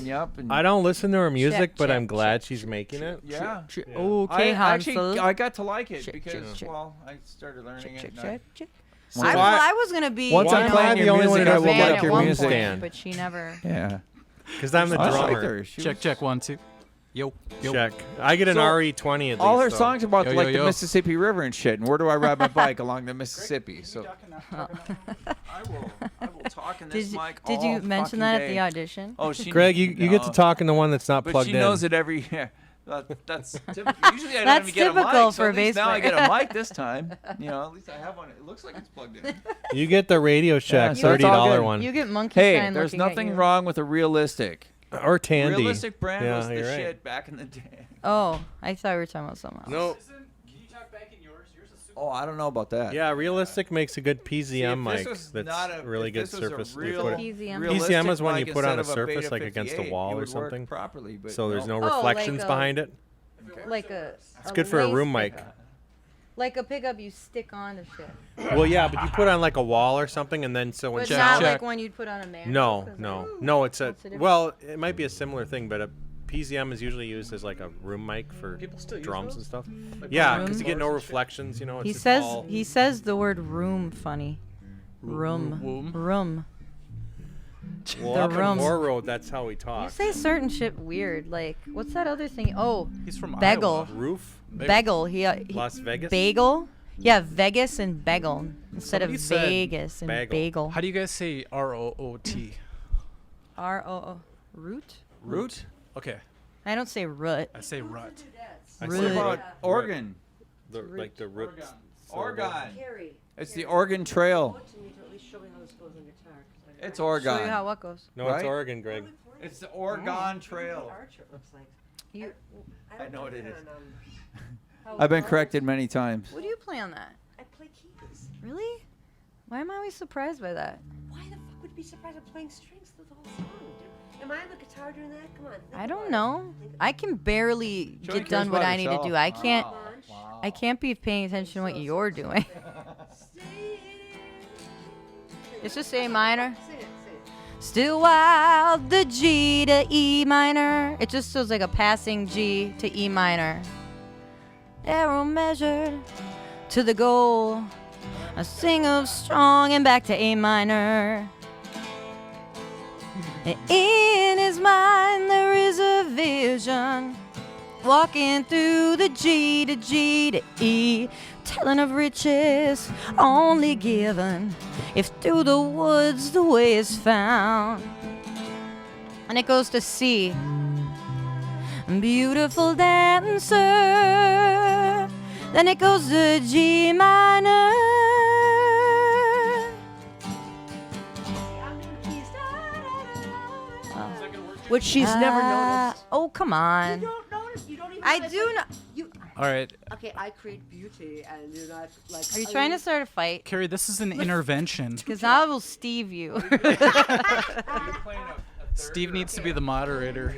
you up. And I don't listen to her music, but I'm check, glad she's making it. Yeah. Okay, Hansel. I got to like it Check, because, check. well, I started learning it. Check. Once I was gonna be. Once I'm playing your music, I will band like at your one music. point, but she never. Yeah. Because I'm the I like drummer. her. She was- Check 1 2. Yo. Check. I get an So, RE20 at least. All her though. songs about Yo, like yo, the yo. Mississippi River and shit. And where do I ride my bike along the Mississippi? So I will talk in this mic Did you all mention fucking that day. at the audition? Oh, she. Greg, you get to talk in the one that's not But plugged she in. knows it every. Yeah. That's typical. Usually I don't That's even get a typical mic. So for at least now I bass get a mic this time. You know, at least I have one. It looks like it's plugged in. You get the Radio Shack so it's all $30 good. one. You get monkey Hey, shine there's looking at nothing you. wrong with a realistic. Or Tandy. Realistic brand Yeah, was the you're right. shit back in the day. Oh, I thought we were talking about something else. No. Can you talk back in yours? Yours is super. Oh, I don't know about that. Yeah, Realistic makes a good PZM See, if mic. this was That's not a, really if good this was a surface. You real put it- PZM. realistic PZM is when you mic put on a instead of surface, Beta like against a 58, wall it or would work something. properly, but So there's no Oh, reflections like a- behind it. Like a. It's good for a lace room mic. pickup. Like a pickup you stick on to shit. Well, yeah, but you put on like a wall or something, and then so when But Check, not check. like when you'd put on a man. No, 'cause no, like- no. It's a What's the difference? well, it might be a similar thing, but a PZM is usually used as like a room mic for People still use drums those? and stuff. Like Yeah, room? because you get no reflections. You know, it's He just says all, he says the word room funny. Room. Room. Room. well, the up room. in Moore Road, that's how we You talk. say certain shit weird. Like what's that other thing? Oh, He's from Bagel. Iowa. Roof, bagel. He Las Vegas. bagel. Yeah, Vegas and bagel instead Somebody of said Vegas and bagel. bagel. How do you guys say ROOT? R-O-O. Root? Root? Okay. I don't say root. I say rut. I Root. say What about root. Oregon? The, like the root. Oregon. Carrie, It's the Oregon Trail. want to me to at least show me how this goes on guitar. 'Cause I It's Show you how Oregon. what goes. No, it's Right? Oregon, Greg. It's the Oregon Trail. Archer, it looks like. You, I know what it is. How I've been it corrected many times. what do you play on that? I play keys. Really? Why am I always surprised by that? Why the fuck would you be surprised I'm playing strings through the whole song, dude? Am I on the guitar doing that? Come on. think I about don't it. know. Think I can barely She only get cares done what about I need to herself. do. I can't. about it. I can't be paying attention to what you're doing. It's just A minor. Sing it, sing it. Still wild, the G to E minor. It just feels like a passing G to E minor. Arrow measured to the goal. I sing of strong and back to A minor. In his mind there is a vision, walking through the G to G to E, telling of riches only given if through the woods the way is found. And it goes to C. Beautiful dancer. Then it goes to G minor. I'm in the keys. Which she's never noticed. Oh, come on. You don't notice. You don't even. I realize, do like, not. You. All right. Okay, I create beauty, and you're not like. Are you trying to start a fight? Carrie, this is an intervention. Because I will Steve you. Steve needs to be the moderator.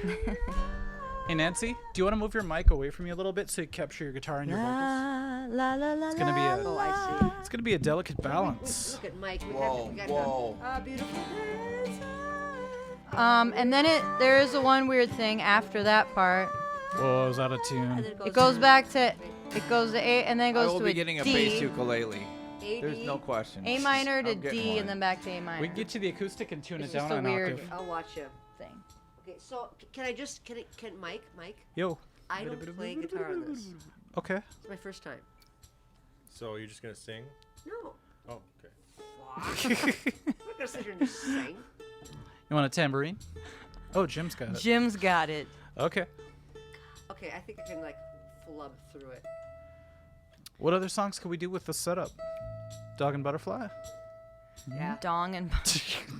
Hey, Nancy, do you want to move your mic away from you a little bit so you capture your guitar and your vocals? La, la, la, It's gonna be a- Oh, I see. It's going to be a delicate balance. Look at Mike. We Whoa, got whoa. beautiful dancer. And then there is a one weird thing after that part. Whoa, I was out of And tune. then It goes back to, it goes to A, and then it I goes will to be a getting a D, bass ukulele. A, There's D. no question. A minor to I'm getting D, one. and then back to A minor. We can get you the acoustic and tune It's it just down a an weird- octave. I'll watch you. thing. Okay, so can I just can Mike? Yo. I don't play guitar on this. Okay. It's my first time. So you're just gonna sing? No. Oh, okay. I'm not gonna sit here and just sing. You want a tambourine? Oh, Jim's got it. Jim's got it. Okay. Okay, I think I can like flub through it. What other songs could we do with the setup? Dog and Butterfly? Yeah. Dong and.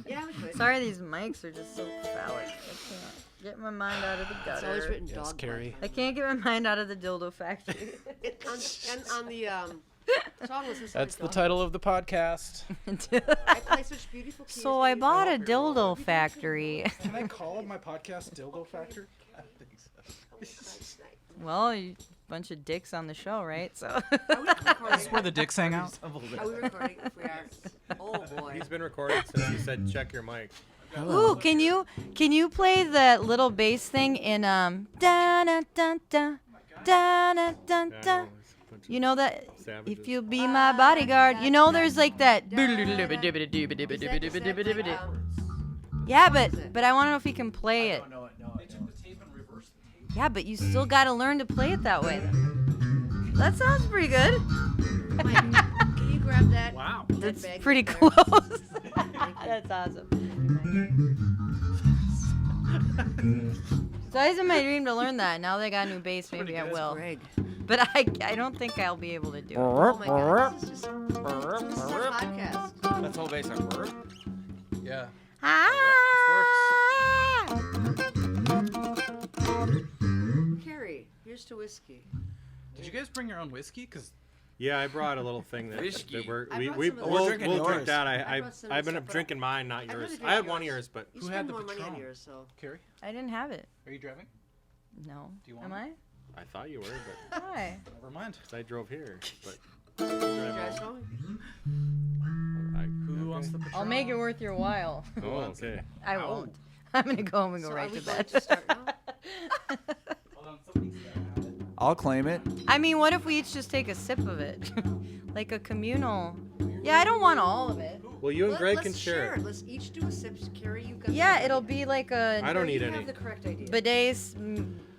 Yeah, we could. Sorry, these mics are just so phallic. I can't get my mind out of the It's always gutter. written Yes, dog. Carrie. I can't get my mind out of the dildo factory. On the song list, it's That's the dog. title of the podcast. I play such beautiful keys. So I bought a dildo factory. Can I call my podcast Dildo Factory? Well, you bunch of dicks on the show, right? So. Are we recording? Where the dicks hang out? Are we recording? If we are, oh boy. He's been recording since he said check your mic. Ooh, can you play the little bass thing in da da da da da da da da da? You know that Savages. if you'll be my bodyguard, you know there's like that. Yeah, but I want to know if he can play it. Yeah, but you still got to learn to play it that way. That sounds pretty good. Mike, can you grab that? Wow. that That's bag pretty right there? close. That's awesome. So I was in my dream to learn that. Now that I got a new bass, maybe I will. Greg. But I don't think I'll be able to do it. Oh my God, this is our podcast. That's all based on work. Yeah. Ah! Carrie, here's to whiskey. Did you guys bring your own whiskey? Cause Yeah, I brought a little thing that, Whiskey. that we're, I we brought we some of we'll, those. drinking we'll drink yours. that. I brought some of I've been stuff, but drinking mine, not I'd rather yours. drink I had one of yours, but You Who spend had the more money on Patron? yours, so. Carrie, I didn't have it. are you driving? No. Do you want Am I? I thought you were, but Why? Never mind. 'cause I drove here. But You guys going? Who wants the Patron? I'll make it worth your while. Oh, okay. I won't. I'm gonna go home and go So right are we to going bed. to start now? Hold on, somebody's gotta have it. I'll claim it. I mean, what if we each just take a sip of it? Like a communal. Yeah, I don't want all of it. Well, you and Greg Let's can share it. Let's each do a sip. Carrie, you got. Yeah, the it'll idea. be like a I don't need You any. have the correct idea. bidets.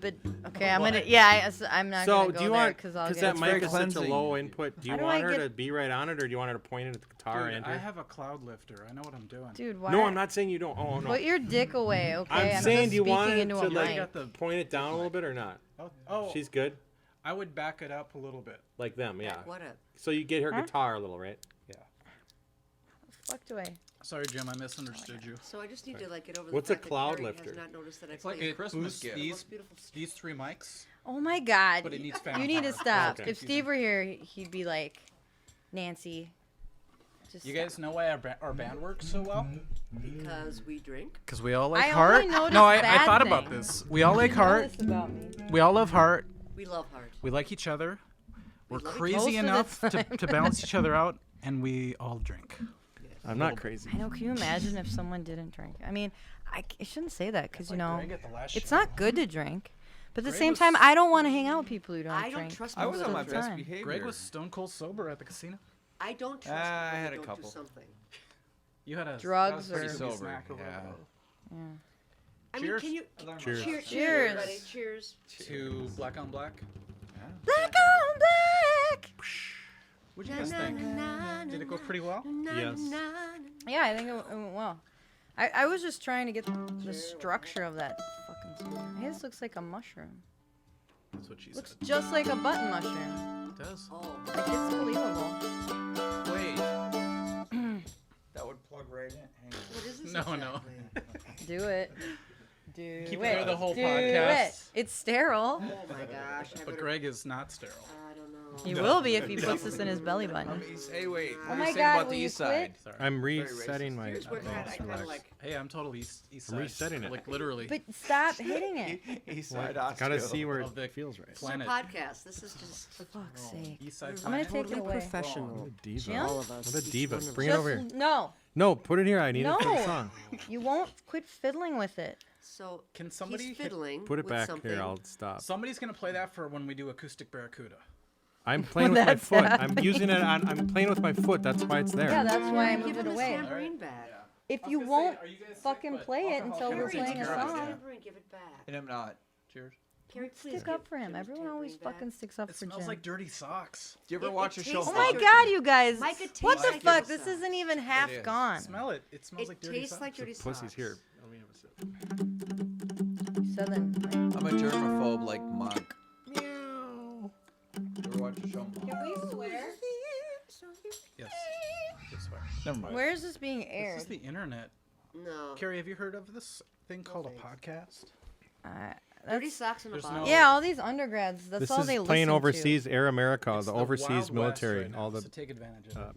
But okay, I'm gonna. Yeah, I'm not So, gonna go do you there want? because I'll Because get. that very mic is such a cleansing. low input. Do you How do want I her get- to be right on it, or do you want her to point it at the guitar Dude, and I enter? have a cloud lifter. I know what I'm doing. Dude, why? No, I'm not saying you don't. Oh no. Put your dick away, okay? I'm saying, just do you want speaking her into to a like mic. got the- point it down a little bit or not? Oh, She's good, I would back it up a little bit. like them, yeah. What up? So you get her Huh? guitar a little, right? Fucked away. Sorry, Jim, I misunderstood you. So I just need to like get over the What's a fact that cloud Carrie lifter? has not noticed that I It's like played a Christmas boosts gift. the these most beautiful these three mics. Oh my God. But it needs fan You need to power. stop. Okay. If Steve were here, he'd be like, Nancy. Just You stop. guys know why our band works so well? because we drink. Because we all like I Heart. only noticed No, I bad thought about things. this. We all like You know Heart. this about me. We all love Heart. We love heart. We like each other. We're love each crazy Most of the enough to, time. to balance each other out, and we all drink. I'm not crazy. I know. Can you imagine if someone didn't drink? I mean, I shouldn't say that because, you know, Greg at the last it's show. not good to drink. But at the Greg same was- time, I don't want to hang out with people who don't I drink. don't trust I was most on of my the best time. behavior. Greg was stone cold sober at the casino. I don't trust I people had who a don't couple. do something. You had a Drugs Pretty or- sober. snack or Yeah. whatever. I Cheers. mean, can you? Cheers. Cheers, Cheers. everybody. Cheers. To Black on Black. Black on black. What'd you guys think? Did it go pretty well? Yes. Yeah, I think it went well. I was just trying to get the structure of that fucking song. Hey, this looks like a mushroom. That's what she Looks said. just like a button mushroom. It does. Oh, Like, it's believable. Wait. That would plug right in. Hang on. what is this? No, no. exactly? Do it. Do Keep it. it there the whole Do podcast. it. It's sterile. Oh my gosh. I But better- Greg is not sterile. I don't know. He will be if he puts this in his belly button. Hey, wait. Oh What my are you saying God, about will the you east quit? side? Sorry. I'm Very resetting my. Here's what I kind relax. of like. Hey, I'm total east I'm side. resetting it. Like literally. But stop hitting it. East Well, side gotta Osco. see where Of the it feels right. This is a Planet. podcast. This is just For fuck's sake. East side. I'm gonna Planet. take it away. professional. What a diva. Jim? All of us. What a each diva. one of Bring us. it over here. No. No, put it here. I need it for the No. song. You won't quit fiddling with it. So Can somebody he's hit- fiddling Put it with back something. here. I'll stop. Somebody's gonna play that for when we do acoustic Barracuda. I'm playing with my That's foot. happening. I'm using it on. I'm playing with my foot. That's why it's there. Yeah, that's why I Give moved him it his away. tambourine back. If I was you gonna say, won't are you guys sick? fucking But play it alcohol until we're carries Carrie, playing a take drugs, his song. yeah. tambourine, give it back. And I'm not. Cheers. Carrie, please Stick give- up for him. give his Everyone always tambourine back. fucking sticks up It for smells Jim. like dirty socks. Do you ever It- watch it a show? tastes Oh my like God, you guys! Mike, it What tastes the like fuck? dirty This socks. isn't even half is. gone. Smell it. It smells It like dirty tastes socks. like dirty socks. Pussy's here. Let me have a sip. So then, I'm a germaphobe like Monk. You ever watch a show? Monk? can we swear? Yes. Yes, swear. Never mind. Where is this being This aired? is the internet. No. Carrie, have you heard of this thing called a podcast? Dirty That's, socks in a There's bottle. no- yeah, all these undergrads. That's This all is they playing listen overseas, Air America, It's the Wild overseas West military, right and now, all the. so take advantage of it. to.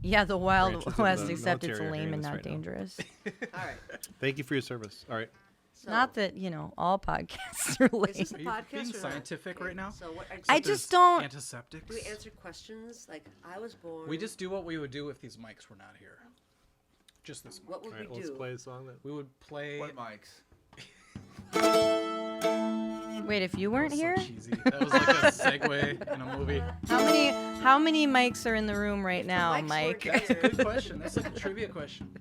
Yeah, the Wild branches of West, the except it's military are lame hearing and this not right now. dangerous. All right. Thank you for your service. All right. So, Not that, you know, all podcasts are lame. Is this a Are you podcast being or not? scientific right now? So what? I There's just don't. Antiseptics. Do we answer questions? Like I was born. We just do what we would do if these mics were not here. Just this mic. What would All right, we let's do? play a song that. We would play. What mics? Wait, if you weren't So here, cheesy. That was like a segue in a movie. how many mics are in the room right now, Mics Mike? weren't That's a here. good question. That's like a trivia question.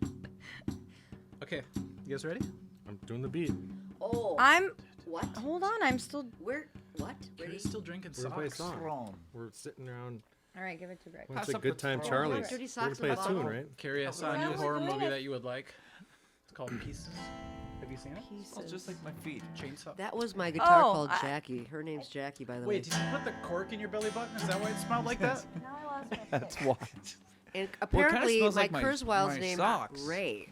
Okay, you guys ready? I'm doing the beat. Oh. I'm. What? Hold on, I'm still. Where? What? Where do Carrie's you... still drinking We're gonna play a socks. song. We're sitting around. All right, give it to Greg. Well, it's Pass a up good the time, throne. Charlie's. Dirty We're socks gonna play in a the tune, bottle. right? Carrie, I saw a That new was a horror good movie idea. that you would like. It's called Pieces. Have you seen it? It's just like my feet. Chainsaw. That was my guitar Oh, called I- Jackie. Her name's Jackie, by the Wait, way. did you put the cork in your belly button? Is that why it smelled like that? Now I lost my That's why. And kinda apparently, smells my like my- Kurzweil's my name socks. Ray.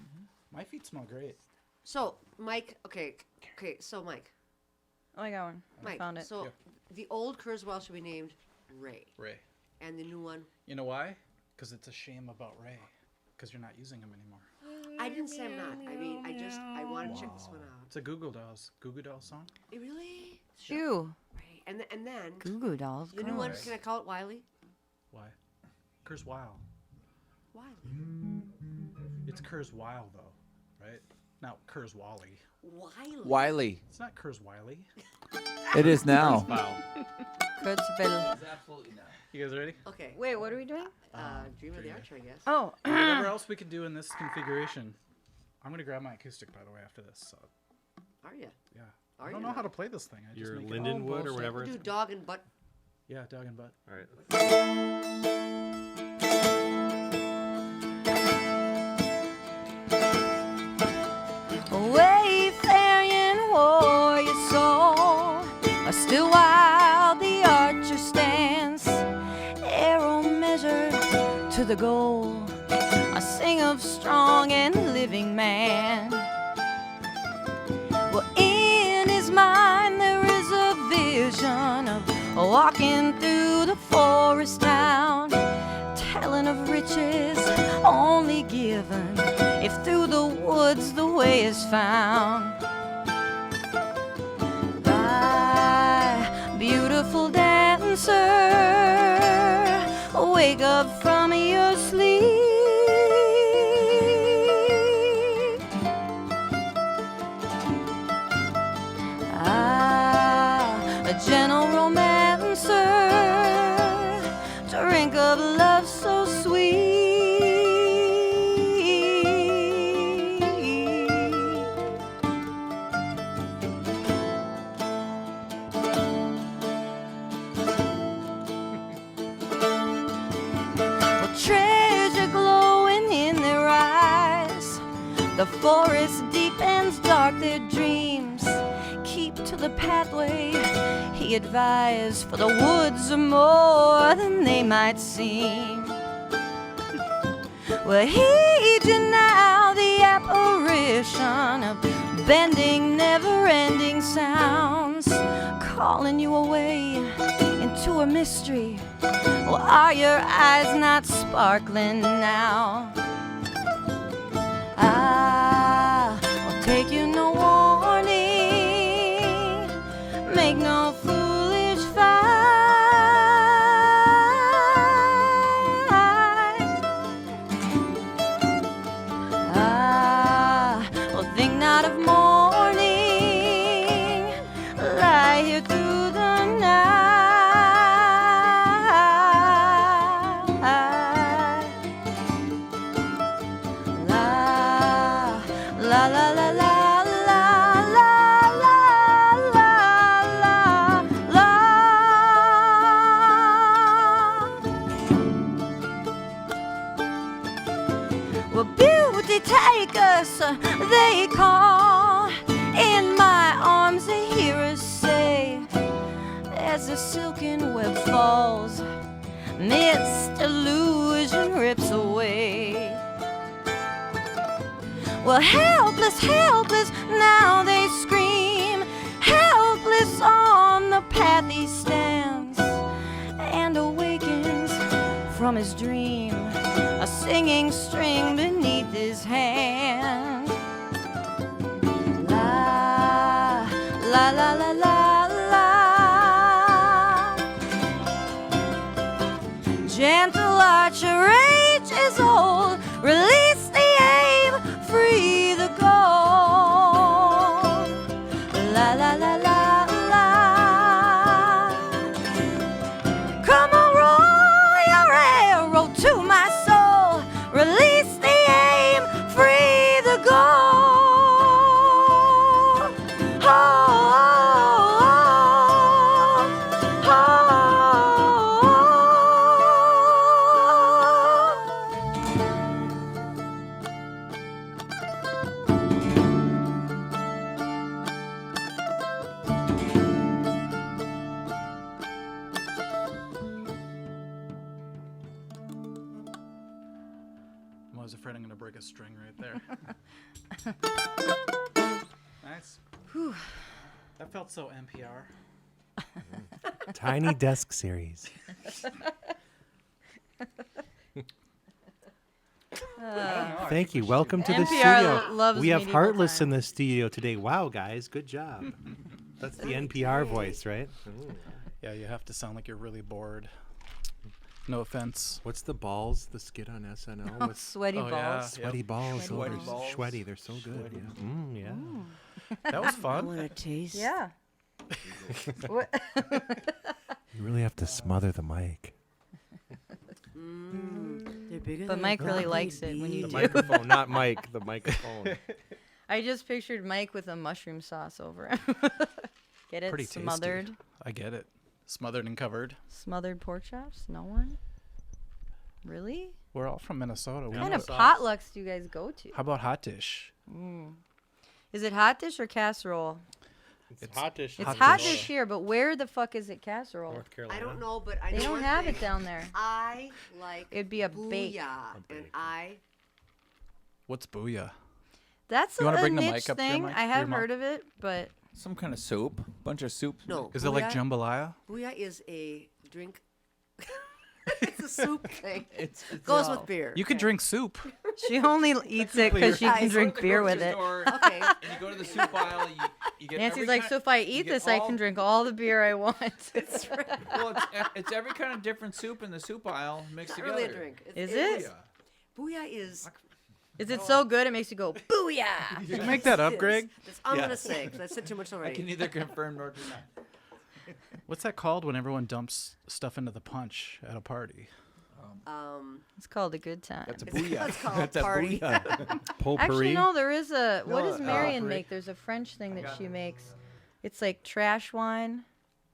My feet smell great. So, Mike, okay. So, Mike, Oh, I got one. I Mike. found it. So, Yeah. the old Kurzweil should be named Ray, Ray. and the new one. You know why? Because it's a shame about Ray. Because you're not using him anymore. I didn't say I'm not. I mean, I want to check this one out. It's a Goo Goo Dolls song. Really? Shoo. Ray. And then Goo Goo Dolls. the new one. Right. Can I call it Wiley? Why? Kurzweil. Wiley. It's Kurzweil though, right? Not Kurzwally. Wiley. Wiley. It's not Kurzweily. It is now. Wow. Kurzweil. Absolutely not. You guys ready? Okay. Wait, what are we doing? Dream of the Archer, I guess. Oh. Whatever else we can do in this configuration. I'm gonna grab my acoustic by the way after this. So Are you? yeah. Are I don't you? know how to play this thing. I just Your make it Lindenwood or bullshit. whatever. Do It's... dog and butt. Yeah, dog and butt. All right. Wayfaring warrior soul, still while the archer stands, arrow measured to the goal, I sing of strong and living man. Well, in his mind there is a vision of walking through the forest town, telling of riches only given if through the woods the way is found. By beautiful dancer, wake up from your sleep. A gentle romancer, drink of love so sweet. Well, treasure glowing in their eyes, the forest deepens dark their dreams. Keep to the pathway, he advised, for the woods are more than they might seem. Well, heed you now the apparition of bending, never-ending sounds, calling you away into a mystery. Well, are your eyes not sparkling now? Will take you no warning, make no foolish fight. Well, think not of morning, lie here through the night. La la la la la la la la la la. Well, beauty take us, they call. In my arms, they hear us say, as the silken web falls, mist illusion rips away. Well, helpless, helpless, now they scream. Helpless on the path he stands and awakens from his dream, a singing string beneath his hand. La, la, la, la, la, la. Gentle archer, age is old, release the aim La la la la la. Come on, roll your railroad to my soul. Release the aim, free the goal. Oh, oh, oh, I was afraid I'm gonna break a string right there. Nice. That felt so NPR. Tiny Desk Series. Thank you. Welcome to the NPR studio. loves We have medieval Heartless in times. the studio today. Wow, guys, good job. That's the NPR voice, right? Yeah, you have to sound like you're really bored. No offense. What's the balls? The skit on SNL? What's sweaty Oh, yeah. balls. sweaty balls? Sweaty They're balls. sweaty. They're so good. Yeah. Yeah. That was I fun. want to taste. Yeah. What? You really have to smother the mic. They're bigger But than Mike a really coffee likes it when you The do. microphone, not Mike. The microphone. I just pictured Mike with a mushroom sauce over him. Get it? Pretty tasty. Smothered. I get it. Smothered and covered. Smothered pork chops? No one? Really? We're all from Minnesota. We What kind know of it. potlucks do you guys go to? How about hot dish? Is it hot dish or casserole? It's hot dish. It's hot dish here, but where the fuck is it casserole? North Carolina. I don't know, but I They know don't one have thing. it down there. I like It'd be a bake. booyah, and I What's booyah? That's You wanna a bring the niche mic up to your thing. mic- I your have mouth? heard of it, but Some kind of soup. Bunch of soup. no. Is it like booyah- jambalaya? Booyah is a drink. It's a soup thing. It's Goes with beer. You could drink soup. she only eats it because she can eyes. drink beer with it. Okay. And you go to the soup aisle. You get Nancy's every like, kind- so if I you eat get this, I all- can drink all the beer I want. Well, it's every kind of different soup in the soup aisle mixed It's not together. really a drink. Is it it? is- Booyah is. Is it so good it makes you go, booyah? Did you make that up, Yes. Greg? That's all I'm gonna Yes. say because I said too much I already. can neither confirm nor deny. What's that called when everyone dumps stuff into the punch at a party? It's called a good time. That's a It's- booyah. it's called That's a party. booyah. Potpourri. Actually, no, there is a. What No, does Marion potpourri. make? There's a French thing that she makes. It's like trash wine.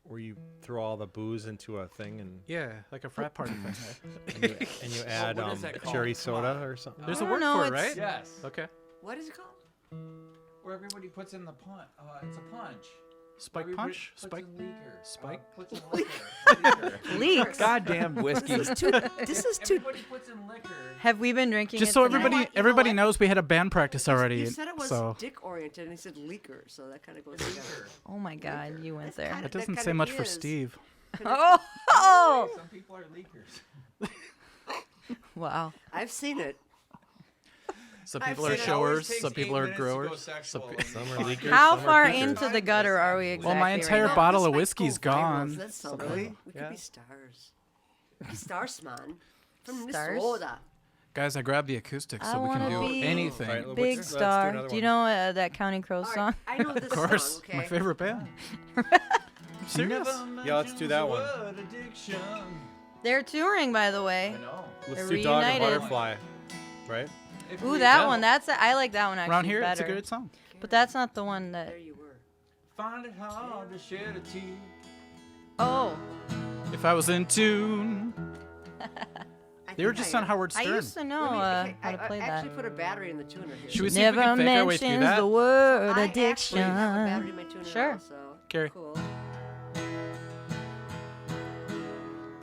Where you throw all the booze into a thing and Yeah, like a frat party thing. and you add what is that called? cherry Come soda on. or something. There's I a don't word know, for it, it's- right? Yes. Okay. What is it called? Where everybody puts in the punch. It's a punch. Spike Everybody punch? puts Spike? in liquor. Spike? Puts in liquor. Leaks. Goddamn whiskey. This is too. Everybody puts in liquor. Have we been drinking Just it so tonight? everybody what? You know everybody what? knows we had a band practice already. You said it was so dick oriented, and he said leaker, so that kind of goes together. Oh my God, you went That's there. kinda- that doesn't that say kinda much for is. Steve. Oh, Some people are leakers. wow. I've seen it. Some I've people are seen it. showers, Always some takes people 8 are minutes to go growers. sexual. Some are leakers. How some are far preachers. into the gutter are we exactly? Well, my entire right now? bottle This of might whiskey's go viral, gone. That's so Really? good. We Yeah. could be stars. Starsman from Stars? Minnesota. Guys, I grabbed the acoustics I so we can wanna do be anything. Right, Big let's do star. another Do you one. know that Counting Crows All song? right, I know this Of course, song. Okay. my favorite band. Serious? Yeah, let's do that one. They're touring, by the way. I know. Let's They're do Dog and reunited. Butterfly. Right? If Ooh, we that Yeah. one. I like that one actually Around here, better. it's a good song. But that's not the one that. There you were. find it hard to shed a tear. Oh, If I was in tune. They were just on Howard I Stern. used to know how to play I that. actually put a battery in the tuner here. Should we see if we Never can fake our way through mentions that? the word I addiction. actually have a battery in my tuner Sure. now, so Carrie. cool. Do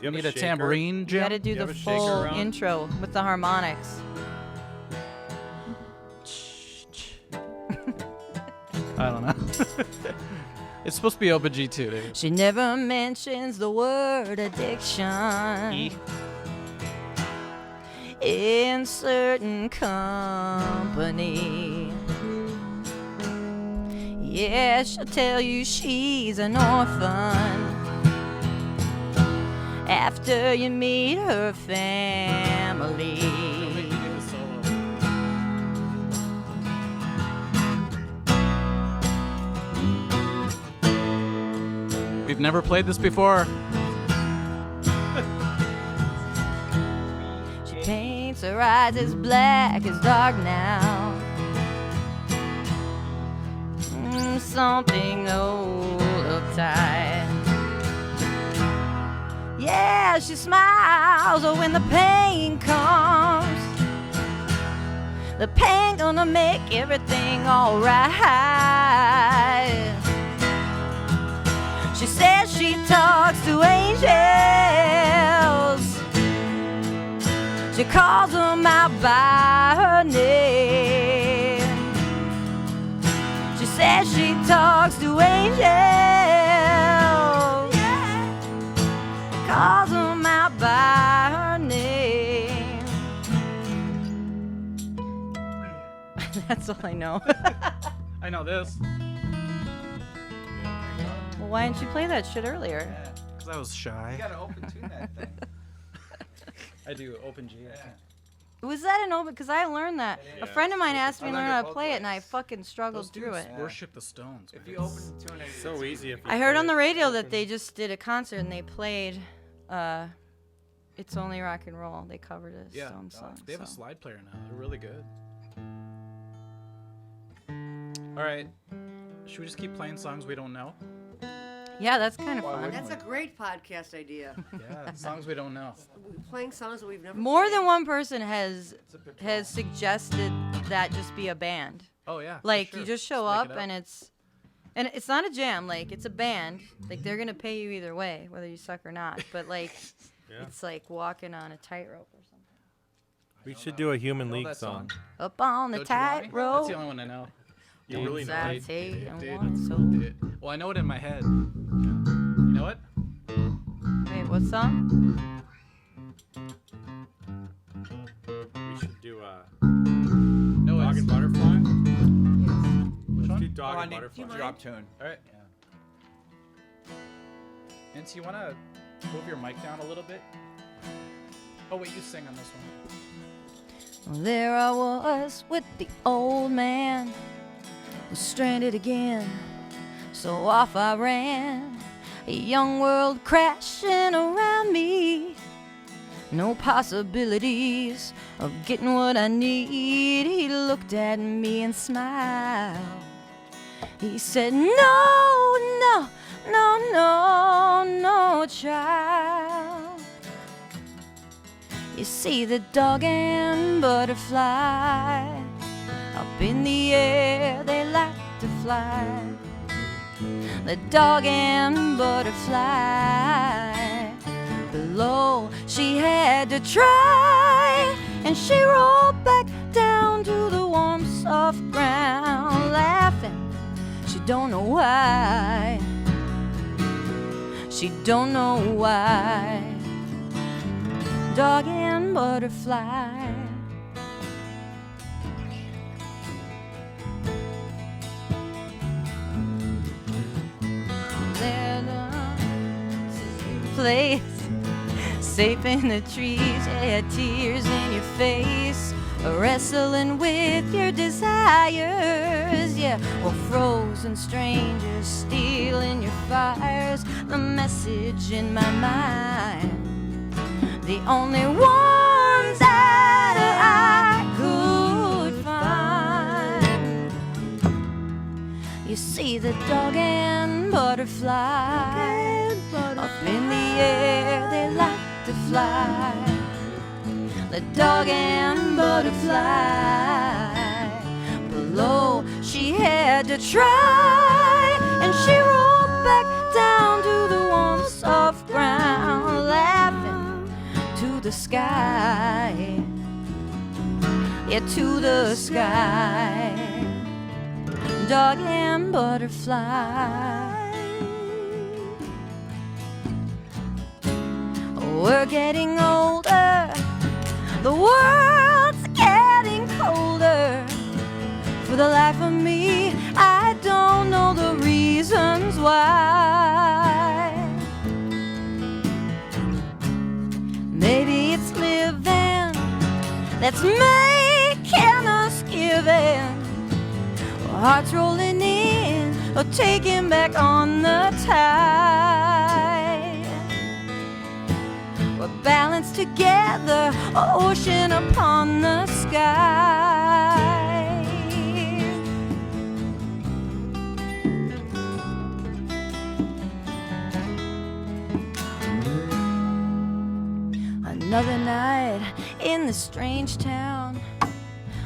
You have need a shaker? tambourine, You Jim? got to do you the have a shaker full around? intro with the harmonics. I don't know. It's supposed to be Opa G2, dude. She never mentions the word addiction E. in certain company. Yeah, she'll tell you she's an orphan after you meet her family. We've never played this before. She paints her eyes as black as dark now. Something old uptight. Yeah, she smiles when the pain comes. The pain gonna make everything alright. She says she talks to angels. She calls them out by her name. She says she talks to angels. Calls them out by her name. That's all I know. I know this. Well, why didn't you play that shit earlier? Because I was shy. You gotta open tune that thing. I do open G. I think. Was that an open? Because I learned that. A friend of mine asked me I to learn learned how it to both play it, and I ways. fucking struggled Those through dudes it. worship the Stones. If man. you open tune it, So easy if you I heard play on the it radio open. that they just did a concert and they played It's Only Rock and Roll. They covered a Yeah, Stone song. they have a so. slide player now. They're really good. All right. Should we just keep playing songs we don't know? Yeah, that's kind of Why fun. wouldn't That's a great podcast idea. Yeah, songs we don't know. Playing songs that we've never More played. than one person has patrol. suggested that just be a band. Oh yeah. for Like sure. you just show make up it and it's not a jam. Like it's a band. Like they're gonna pay you either way, whether you suck or not. But like Yeah. it's like walking on a tightrope or something. We should do a Human know League that song. Up on the Don't you want me? That's tightrope. the only one I know. You Don't really know I it. take Did. one soul. Did. Well, I know it in my head. You know it? Wait, what song? We should do No, Dog it's and Butterfly. which Let's do one? Dog Oh, I and need Butterfly. drop tune. All right. Nancy, you wanna move your mic down a little bit? Oh wait, you sing on this one. Well, there I was with the old man, was stranded again, so off I ran, a young world crashing around me, no possibilities of getting what I need. He looked at me and smiled. He said, no, no, no, no, no, child. You see the dog and butterfly up in the air, they like to fly. The dog and butterfly below, she had to try, and she rolled back down to the warm, soft ground, laughing. She don't know why. She don't know why. Dog and butterfly. They're the safe place, safe in the trees, yeah, tears in your face, wrestling with your desires, yeah. Well, frozen strangers stealing your fires, the message in my mind. The only ones that I could find. You see the dog and butterfly, up in the air they like to fly. The dog and butterfly below, she had to try, and she rolled back down to the warm, soft ground, laughing to the sky, yeah, to the sky. Dog and butterfly. We're getting older, the world's getting colder. For the life of me, I don't know the reasons why. Maybe it's living that's making us giving. Hearts rolling in or taking back on the tide. We're balanced together, ocean upon the sky. Another night in this strange town,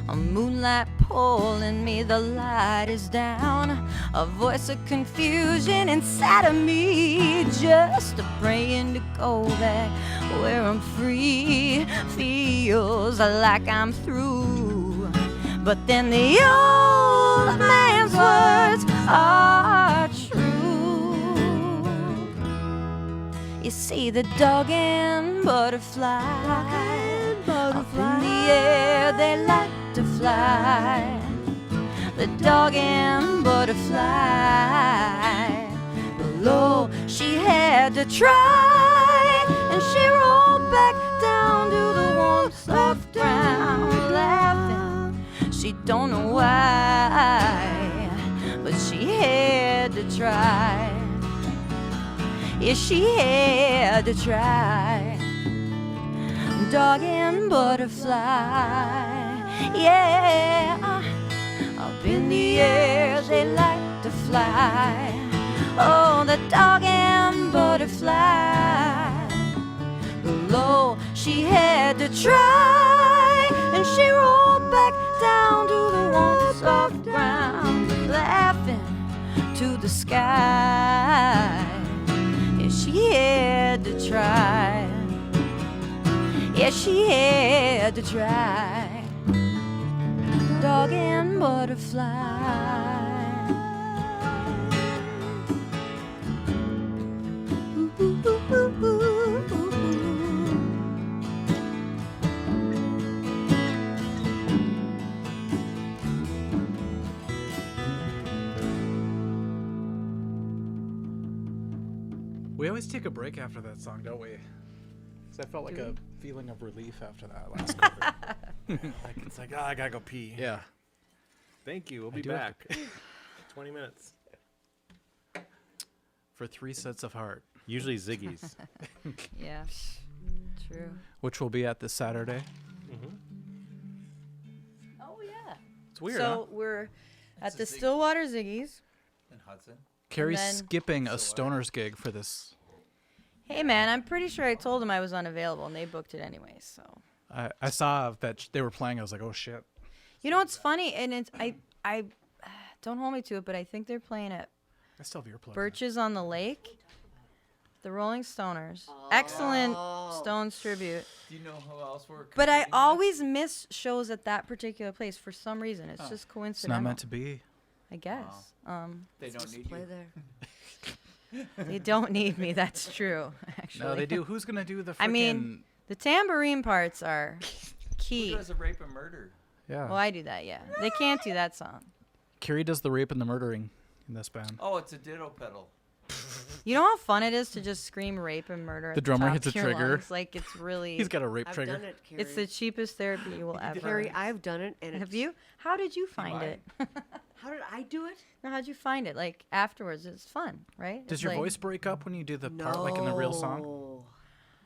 a moonlight pulling me, the light is down. A voice of confusion inside of me, just a praying to go back where I'm free. Feels like I'm through, but then the old man's words are true. You see the dog and butterfly, up in the air they like to fly. The dog and butterfly, below she had to try, and she rolled back down to the warm soft ground, laughing. She don't know why, but she had to try. Yeah, she had to try. Dog and butterfly, yeah. Up in the air they like to fly. Oh, the dog and butterfly. Below she had to try, and she rolled back down to the warm soft ground, laughing to the sky. Yeah, she had to try. Yeah, she had to try. Dog and butterfly. Ooh, ooh, ooh, ooh, ooh, ooh. We always take a break after that song, don't we? 'Cause I felt like a feeling of relief after that last cover. Like, it's like, oh, I gotta go pee. Yeah. Thank you. We'll I be do have back. 20 minutes. For 3 sets of heart, Usually Ziggy's. Yeah, true. which will be at this Saturday. Oh yeah. It's weird, So huh? we're at a the Zig- Stillwater Ziggy's. In Hudson. Carrie's then- skipping a Stoners gig for this. Hey man, I'm pretty sure I told them I was unavailable, and they booked it anyway. So I saw that they were playing. I was like, oh shit. you know what's funny, and it's I don't hold me to it, but I think they're playing at I still have earplugs. Birches on the Lake. The Rolling Stoners. Excellent Stones tribute. Do you know who else we're But I competing with? always miss shows at that particular place for some reason. It's just It's coincidental. not meant to be. I guess. They don't need Play you. there. They don't need me. That's true. Actually. No, they do. Who's gonna do the? Frickin', I mean, the tambourine parts are key. Who does a rape and murder? yeah. Well, I do that. Yeah, they can't do that song. Carrie does the rape and the murdering in this band. Oh, it's a ditto pedal. You know how fun it is to just scream rape and murder. At The drummer top hits a of your trigger. lungs? Like it's really. He's got a rape I've trigger. done it, Carrie. It's the cheapest therapy you will ever. Carrie, I've done it, and Have it's, you? How did you find might. it? How did I do it? No, how'd you find it? Like afterwards, it's fun, right? Does It's your like- voice break up when you do the part like in the real song? No.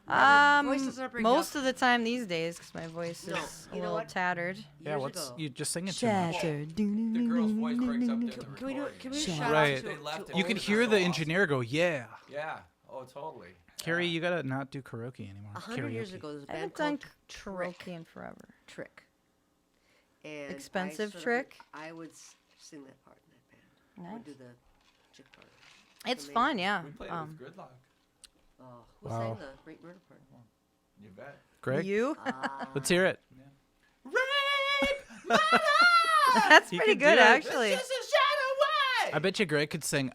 Um, Voice doesn't break most up. of the time these days, because my voice No, is a you know little what? tattered. Yeah, Years what's ago. you just sing it too much? Shattered. The girl's voice breaks up during the Can we do it? Can we recording. shout Right. out to, They left it. You can Oh, hear that's the so engineer go, "Yeah." Yeah. Oh, totally. Carrie, you gotta not do karaoke anymore. 100 years Karaoke. ago, there was a I band haven't done called karaoke in forever. Trick. And I Expensive sort of- Trick? I would sing that part in that band. I would Nice. do the chick part. It's amazing. fun, yeah. We played it with Gridlock. Oh, who Wow. sang the Rape Murder part? You bet. Greg, You? let's hear it. That's You pretty can do good, it. actually. I bet you Greg could sing.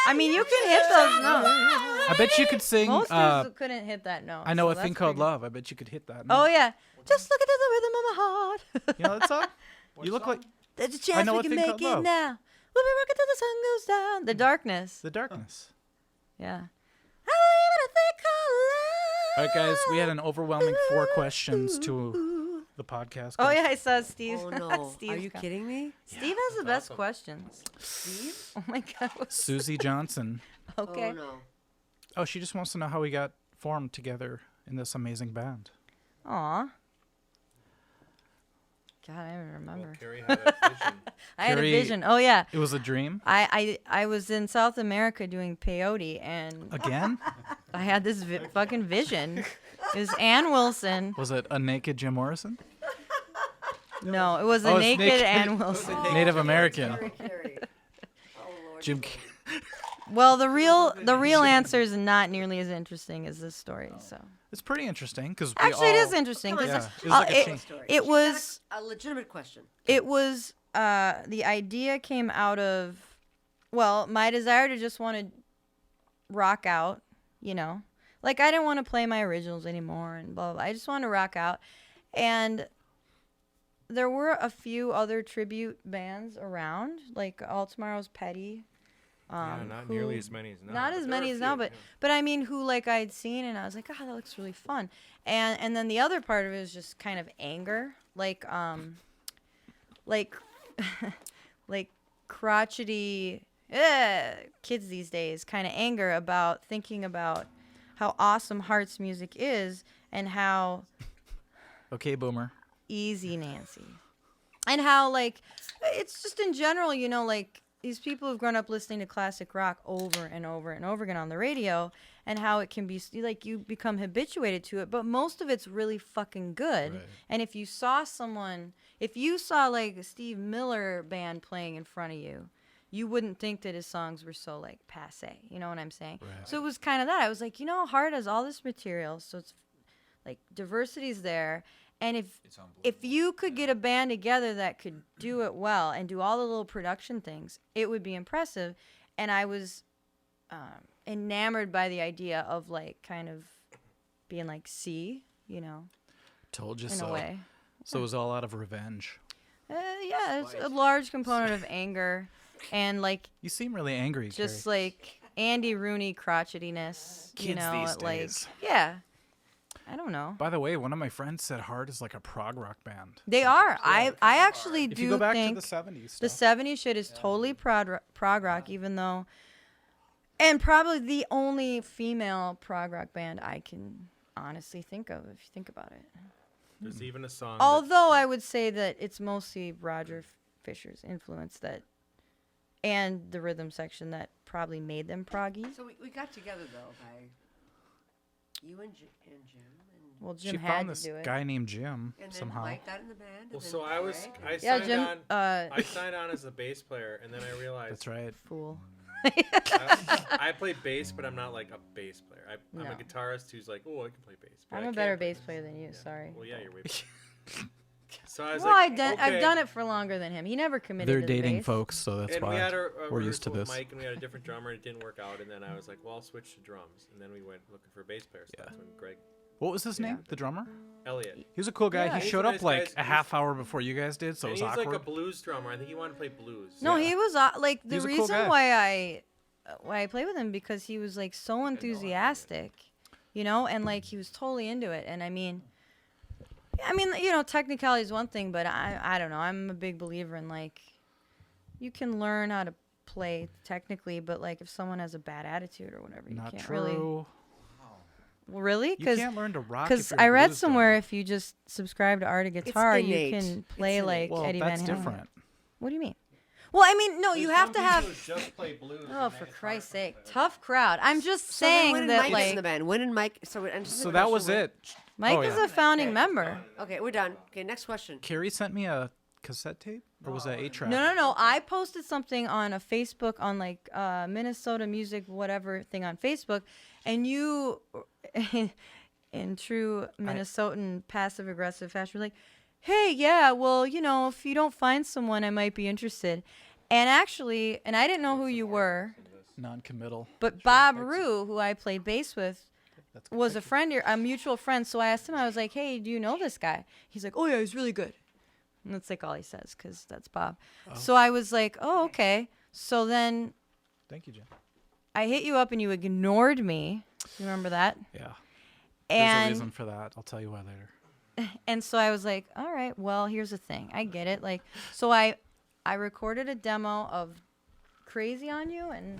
I mean, you can hit those notes. I bet you could sing. Most couldn't hit that note. I know so a thing that's called pretty good. Love. I bet you could hit that. Oh, note. yeah. Just look into the rhythm of my heart. You know that song? What You look song? like There's a chance know we a can thing make called it Love. now. We'll be rocking till the sun goes down. The darkness. The Darkness. Yeah. I believe in a thing called love. All right, guys, we had an overwhelming 4 questions to the podcast. Oh goes. yeah, I saw Steve. Oh no! Steve's Are you com- kidding me? Steve has the best awesome. questions. Steve? Oh my god. Susie Johnson. Okay. Oh no! Oh, she just wants to know how we got formed together in this amazing band. Aw. God, I don't remember. Well, Carrie had a vision. I had a Carrie- vision. Oh yeah. It was a dream. I was in South America doing peyote, and Again? I had this fucking vision. It was Ann Wilson. Was it a naked Jim Morrison? No, it was a Oh, it's naked naked. Ann Wilson. Native American. Carrie. Oh Lord. Jim. Well, the real answer is not nearly as interesting as this story. So It's pretty interesting because actually, it is interesting Come on, because Yeah, it was like a it, change. Story. it was a legitimate question. it was the idea came out of, well, my desire to just want to rock out, you know, like I didn't want to play my originals anymore and blah, blah, blah. I just wanted to rock out, and there were a few other tribute bands around, like All Tomorrow's Petty. Not who- nearly as many as now. Not but as there are many a as now, few, but I mean, who like I'd seen, and I was like, oh, that looks really fun. And then the other part of it is just kind of anger, like like crotchety kids these days, kind of anger about thinking about how awesome Heart's music is and how Okay, boomer. easy Nancy, and how like it's just in general, you know, like these people who've grown up listening to classic rock over and over and over again on the radio, and how it can be like you become habituated to it, but most of it's really fucking good. Right. And if you saw like a Steve Miller band playing in front of you, you wouldn't think that his songs were so like passe. You know what I'm saying? Right. So it was kind of that. I was like, you know, Heart has all this material, so it's like diversity's there. And if you could get a band together that could do it well and do all the little production things, it would be impressive. And I was enamored by the idea of like kind of being like, see, you know, Told you in so. a way. So it was all out of revenge. Yeah, it's a large component of anger and like You seem really angry, just Carrie. like Andy Rooney crotchetiness, you Kids know, these like days. yeah. I don't know. By the way, one of my friends said Heart is like a prog rock band. They are. I actually If do you go back think to the 70s the stuff. 70s shit is totally prog rock, even though, and probably the only female prog rock band I can honestly think of, if you think about it. There's even a song. that- Although I would say that it's mostly Roger Fisher's influence that, and the rhythm section that probably made them proggy. So we got together though by you and Jim and Well, Jim She had found to this do it. guy named Jim then somehow. Mike got in the band. Well, and so then I was. Greg. I Yeah, signed Jim. on. I signed on as a bass player, and then I realized That's right. Fool. I play bass, but I'm not like a bass player. I'm No. a guitarist who's like, oh, I can play bass. but I'm I a can't better play bass player than you. Sorry. Well, yeah, you're way better. So I was Well, like, I've okay. done it for longer than him. He never committed They're to the dating bass. folks, so that's And we why had a we're used to rehearsal with this. Mike, and we had a different drummer, and it didn't work out. And then I was like, well, I'll switch to drums. And then we went looking for a bass player. So that's when Greg What was his name? The drummer? Elliott. He was a cool guy. Yeah, he he's showed a up nice like guy. a half hour before you guys did, so it And was he's awkward. like a blues drummer. I think he wanted to play blues. No, he was like the was a cool reason guy. why I played with him, because he was like so enthusiastic, you know, and like he was totally into it. And I mean, you know, technicality is one thing, but I don't know. I'm a big believer in like you can learn how to play technically, but like if someone has a bad attitude or whatever, you Not can't true. really. Well, really? You Because can't learn to rock. if you're I a read blues somewhere drummer. if you just subscribe to Art of Guitar, you innate. can play It's like innate. Well, Eddie that's Van Halen. different. What do you mean? Well, I mean, no, you have to have. just play blues. Oh, for Christ's sake, tough crowd. I'm just So then saying when did that Mike get in like the band? When did Mike? So that was it. Mike Oh, is yeah. a founding member. Okay, we're done. Okay, next question. Carrie sent me a cassette tape, or was that 8-track? No. I posted something on a Facebook on like Minnesota music whatever thing on Facebook, and you, in true Minnesotan passive aggressive fashion, were like, "Hey, yeah, well, you know, if you don't find someone, I might be interested." And actually, and I didn't know who you were, Non-committal. but Bob Rue, who I played bass with, That's good was a picture. friend, a mutual friend. So I asked him, I was like, "Hey, do you know this guy?" He's like, "Oh yeah, he's really good." And that's like all he says, because that's Bob. So I was like, "Oh, okay." So then Thank you, Jim. I hit you up and you ignored me. You remember that? Yeah. There's a And reason for that. I'll tell you why later. And so I was like, all right, well, here's the thing. I get it. Like, so I recorded a demo of Crazy on You and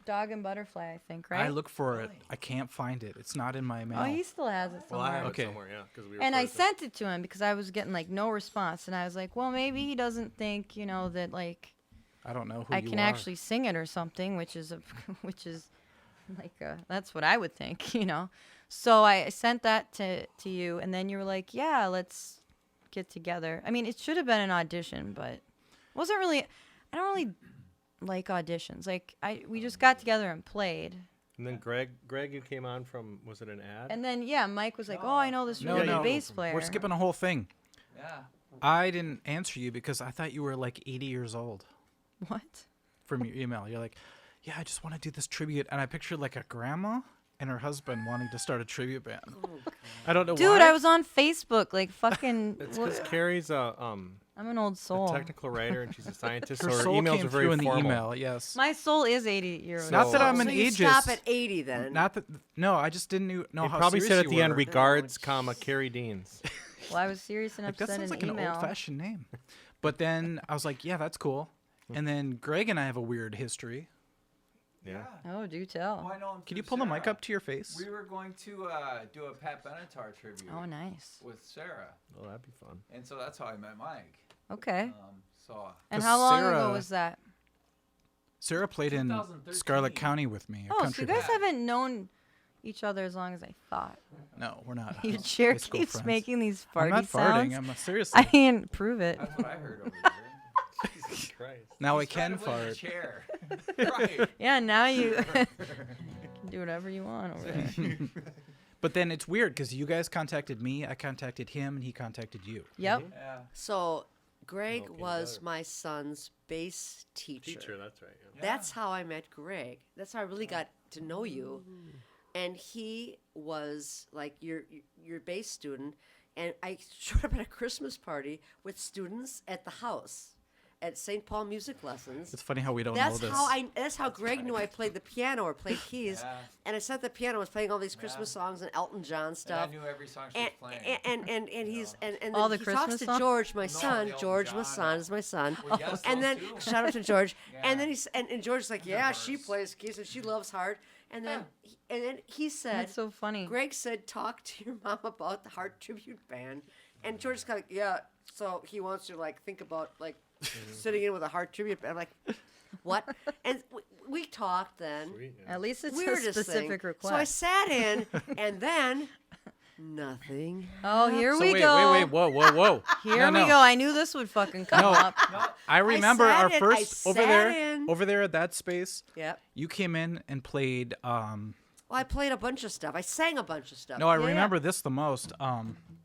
Dog and Butterfly, I think, right? I look for it. I can't find it. It's not in my mail. Oh, he still has it Well, somewhere. I have Okay. it somewhere, yeah. 'Cause we And I recorded it. sent it to him because I was getting like no response, and I was like, well, maybe he doesn't think, you know, that like I don't know who I you can are. actually sing it or something, which is like that's what I would think, you know. So I sent that to you, and then you were like, yeah, let's get together. I mean, it should have been an audition, but wasn't really. I don't really like auditions. Like we just got together and played. And then Greg, you came on from, was it an ad? And then yeah, Mike was like, oh, I know this No, really no. good bass player. We're skipping a whole thing. Yeah. I didn't answer you because I thought you were like 80 years old What? from your email. You're like, yeah, I just want to do this tribute. And I pictured like a grandma and her husband wanting to start a tribute band. I don't know why. Dude, I was on Facebook, like fucking. It's because Carrie's I'm an old a soul. technical writer and she's a scientist, Her so her soul emails came are very through in the formal. email, yes. My soul is 80 years old. Not that I'm so an you ageist. stop at 80 then. Not that. No, I just didn't know It how probably serious said at you the end, were. regards, comma, Carrie Deans. Well, I was serious enough Like, to that send sounds an like an email. old-fashioned name. But then I was like, yeah, that's cool. And then Greg and I have a weird history. Yeah. Oh, do tell. Well, I know him Can through you pull the mic Sarah. up to your face? We were going to do a Pat Benatar tribute Oh, nice. with Sarah, Well, that'd be fun. and so that's how I met Mike. Okay. So And 'Cause how long Sarah- ago was that? Sarah played in 2013. Scarlet County with me. A Oh, so country you guys band. haven't known each other as long as I thought. No, we're not. Your high chair school keeps friends. making these I'm farty not sounds. farting. I'm seriously. I mean, prove it. that's what I heard over there. Jesus Christ. Now I He's trying can to win the fart. chair. Right. Yeah, now you can do whatever you want over there. But then it's weird because you guys contacted me, I contacted him, and he contacted you. Yep. Yeah. So Greg Okay, was better. my son's bass teacher. Teacher, that's right. Yeah. That's how I met Greg. That's how I really got to know you. And he was like your bass student. And I showed up at a Christmas party with students at the house at St. Paul Music Lessons. It's funny how we don't know That's this. that's how Greg knew I played the piano or played keys. Yeah. And I sat at the piano, I was playing all these Christmas songs and Elton John And I stuff. knew every song she was playing. And he's and All then the he talks Christmas to songs? George, my No, son. the Elton George John. Masson is my son. Well, yes, And those then too. shout out to George. Yeah. And then and George's like, yeah, she verse. plays keys and she loves hard. And then he said, That's so funny. Greg said, talk to your mom about the Heart Tribute Band. And George's kind of like, yeah. So he wants to like think about like sitting in with a Heart Tribute Band. I'm like, what? And we talked then. Sweet, yeah. At least it's a Weirdest specific thing. request. So I sat in, and then nothing. Oh, here So we wait, go. wait, whoa. Here No, we no. go. I knew this would fucking come No. up. I remember sat our in- I first over sat in. there at that space. Yep. You came in and played. Well, I played a bunch of stuff. I sang a bunch of stuff. No, I Yeah, remember this the most.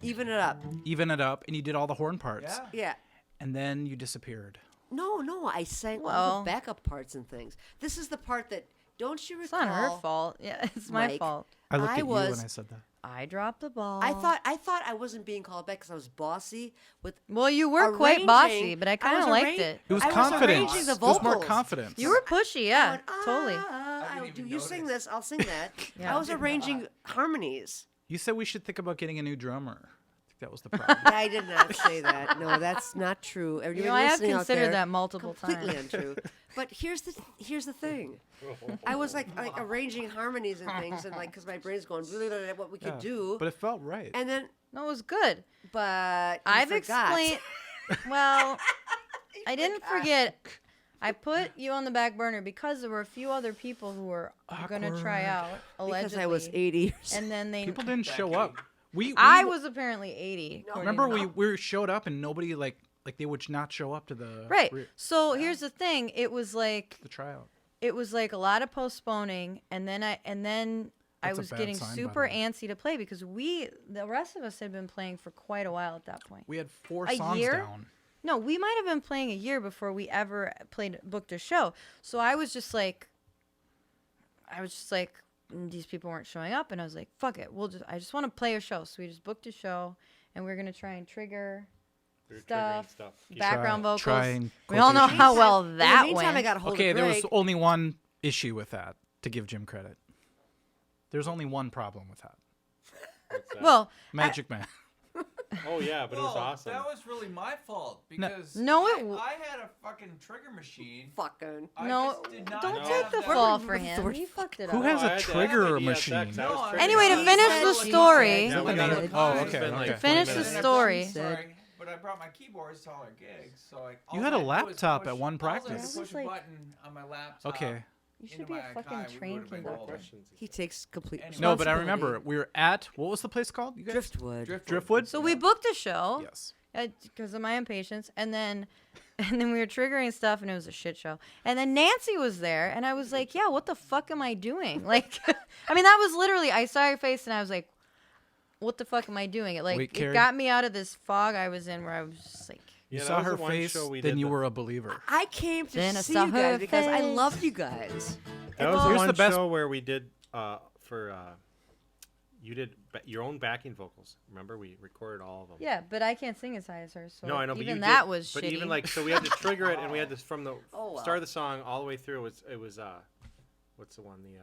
Even it up. Even it up, and you did all the horn parts, Yeah. Yeah. and then you disappeared. No, I sang all Well- the backup parts and things. This is the part that, don't you It's recall? not her fault. Yeah, it's my Mike. fault. I looked I at you was- when I said that. I dropped the ball. I thought I wasn't being called back because I was bossy with. Well, you were quite bossy, but I kind of liked it. It was I was confidence. arranging the It was more vocals. confidence. You were pushy, yeah, Going, totally. I didn't Do even you sing notice. this? I'll sing that. Yeah. I was arranging harmonies. You said we should think about getting a new drummer. I think that was the problem. I did not say that. No, that's not true. You Everybody know, I have listening out considered there, that multiple completely times. untrue. But here's the thing. I was like arranging harmonies and things, and like because my brain's going what we could Yeah, do, but it felt right. and then No, it was good. but you I've forgot. explained. Well, I didn't forget. I put you on the back burner because there were a few other people who were going to try Awkward. out allegedly. because I was 80 years. And then they. People didn't show up. We I was apparently 80. according remember to them. we showed up and nobody like they would not show up to the Right. So here's the thing. It was like the tryout. a lot of postponing, and then I That's a was bad getting sign, by the super way. antsy to play because the rest of us had been playing for quite a while at that point. We had 4 A songs year? down. No, we might have been playing a year before we ever booked a show. So I was just like, these people weren't showing up, and I was like, fuck it, I just want to play a show. So we just booked a show, and we are gonna try and trigger We were triggering stuff, stuff. Keep background vocals. trying We all know quotations. how well In that the meantime, went. I got a hold Okay, of there Greg. was only one issue with that, to give Jim credit. There's only one problem with that. What's that? Well, Magic Man. Oh yeah, but it was awesome. That was really my fault because No, I had a fucking trigger machine. Fucking. I No, just did not don't have take the that- fall for him. He fucked it Who up. has I a had to trigger have the machine? DSX. I was No, triggered. Anyway, to He finish said the she story. Yeah, we got it. Oh, It's okay, been like okay. 20 Finish the minutes. story. Sorry, but I brought my keyboards to all our gigs, so like. You all had a I do is laptop push- at one all I do is practice. push a Like- button on my laptop. Okay. You into should be my a fucking Akai, we train would've been conductor. golden. He takes complete. No, but I responsibility. remember we were at what was the place called? You guys? Driftwood. Driftwood. So we booked a show. Yes. Because of my impatience, and then we were triggering stuff, and it was a shit show. And then Nancy was there, and I was like, "Yeah, what the fuck am I doing?" Like, I mean, that was literally. I saw your face, and I was like, "What the fuck am I doing?" It Wait, it Carrie. got me out of this fog I was in, where I was just like, You Yeah, saw that was her the one face, show we then did you the- were a believer. I came to Then I see saw you her guys because I face. loved you guys. That was the Here's one the best- show where we did for you did your own backing vocals. Remember, we recorded all of them. "Yeah, but I can't sing as high as her." So No, I know, but even you that did, was but shitty. even like so we had to trigger it, and we had this from the Oh, wow. start of the song all the way through. It was what's the one, the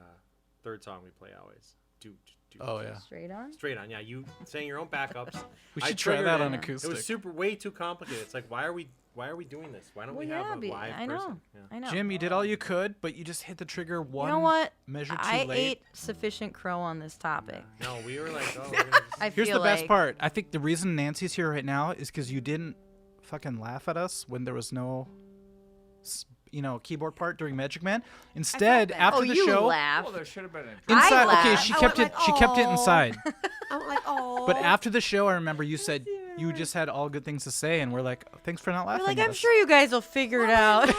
third song we play always. Do Oh yeah. straight on. straight on. Yeah, you sang your own backups. We I should try triggered that it. on Yeah. acoustic. It was super way too complicated. It's like why are we doing this? Why don't Well, we yeah, have a live I know. person? Yeah. I know. Jim, you did all you could, but you just hit the trigger one you know what? measure too I late. ate sufficient crow on this topic. No, we were like, oh, we're gonna just, I Here's feel the best like part. I think the reason Nancy's here right now is because you didn't fucking laugh at us when there was no, keyboard part during Magic Man. Instead, bad. after Oh, the you show, laughed. Well, there should have been a. I inside. Okay, laughed. she I kept went it. like, She kept it "Aw." inside. I'm like, oh. But after the show, I remember you said you just had all good things to say, and we're like, thanks for not You're laughing like, at I'm us. sure you guys will figure it out.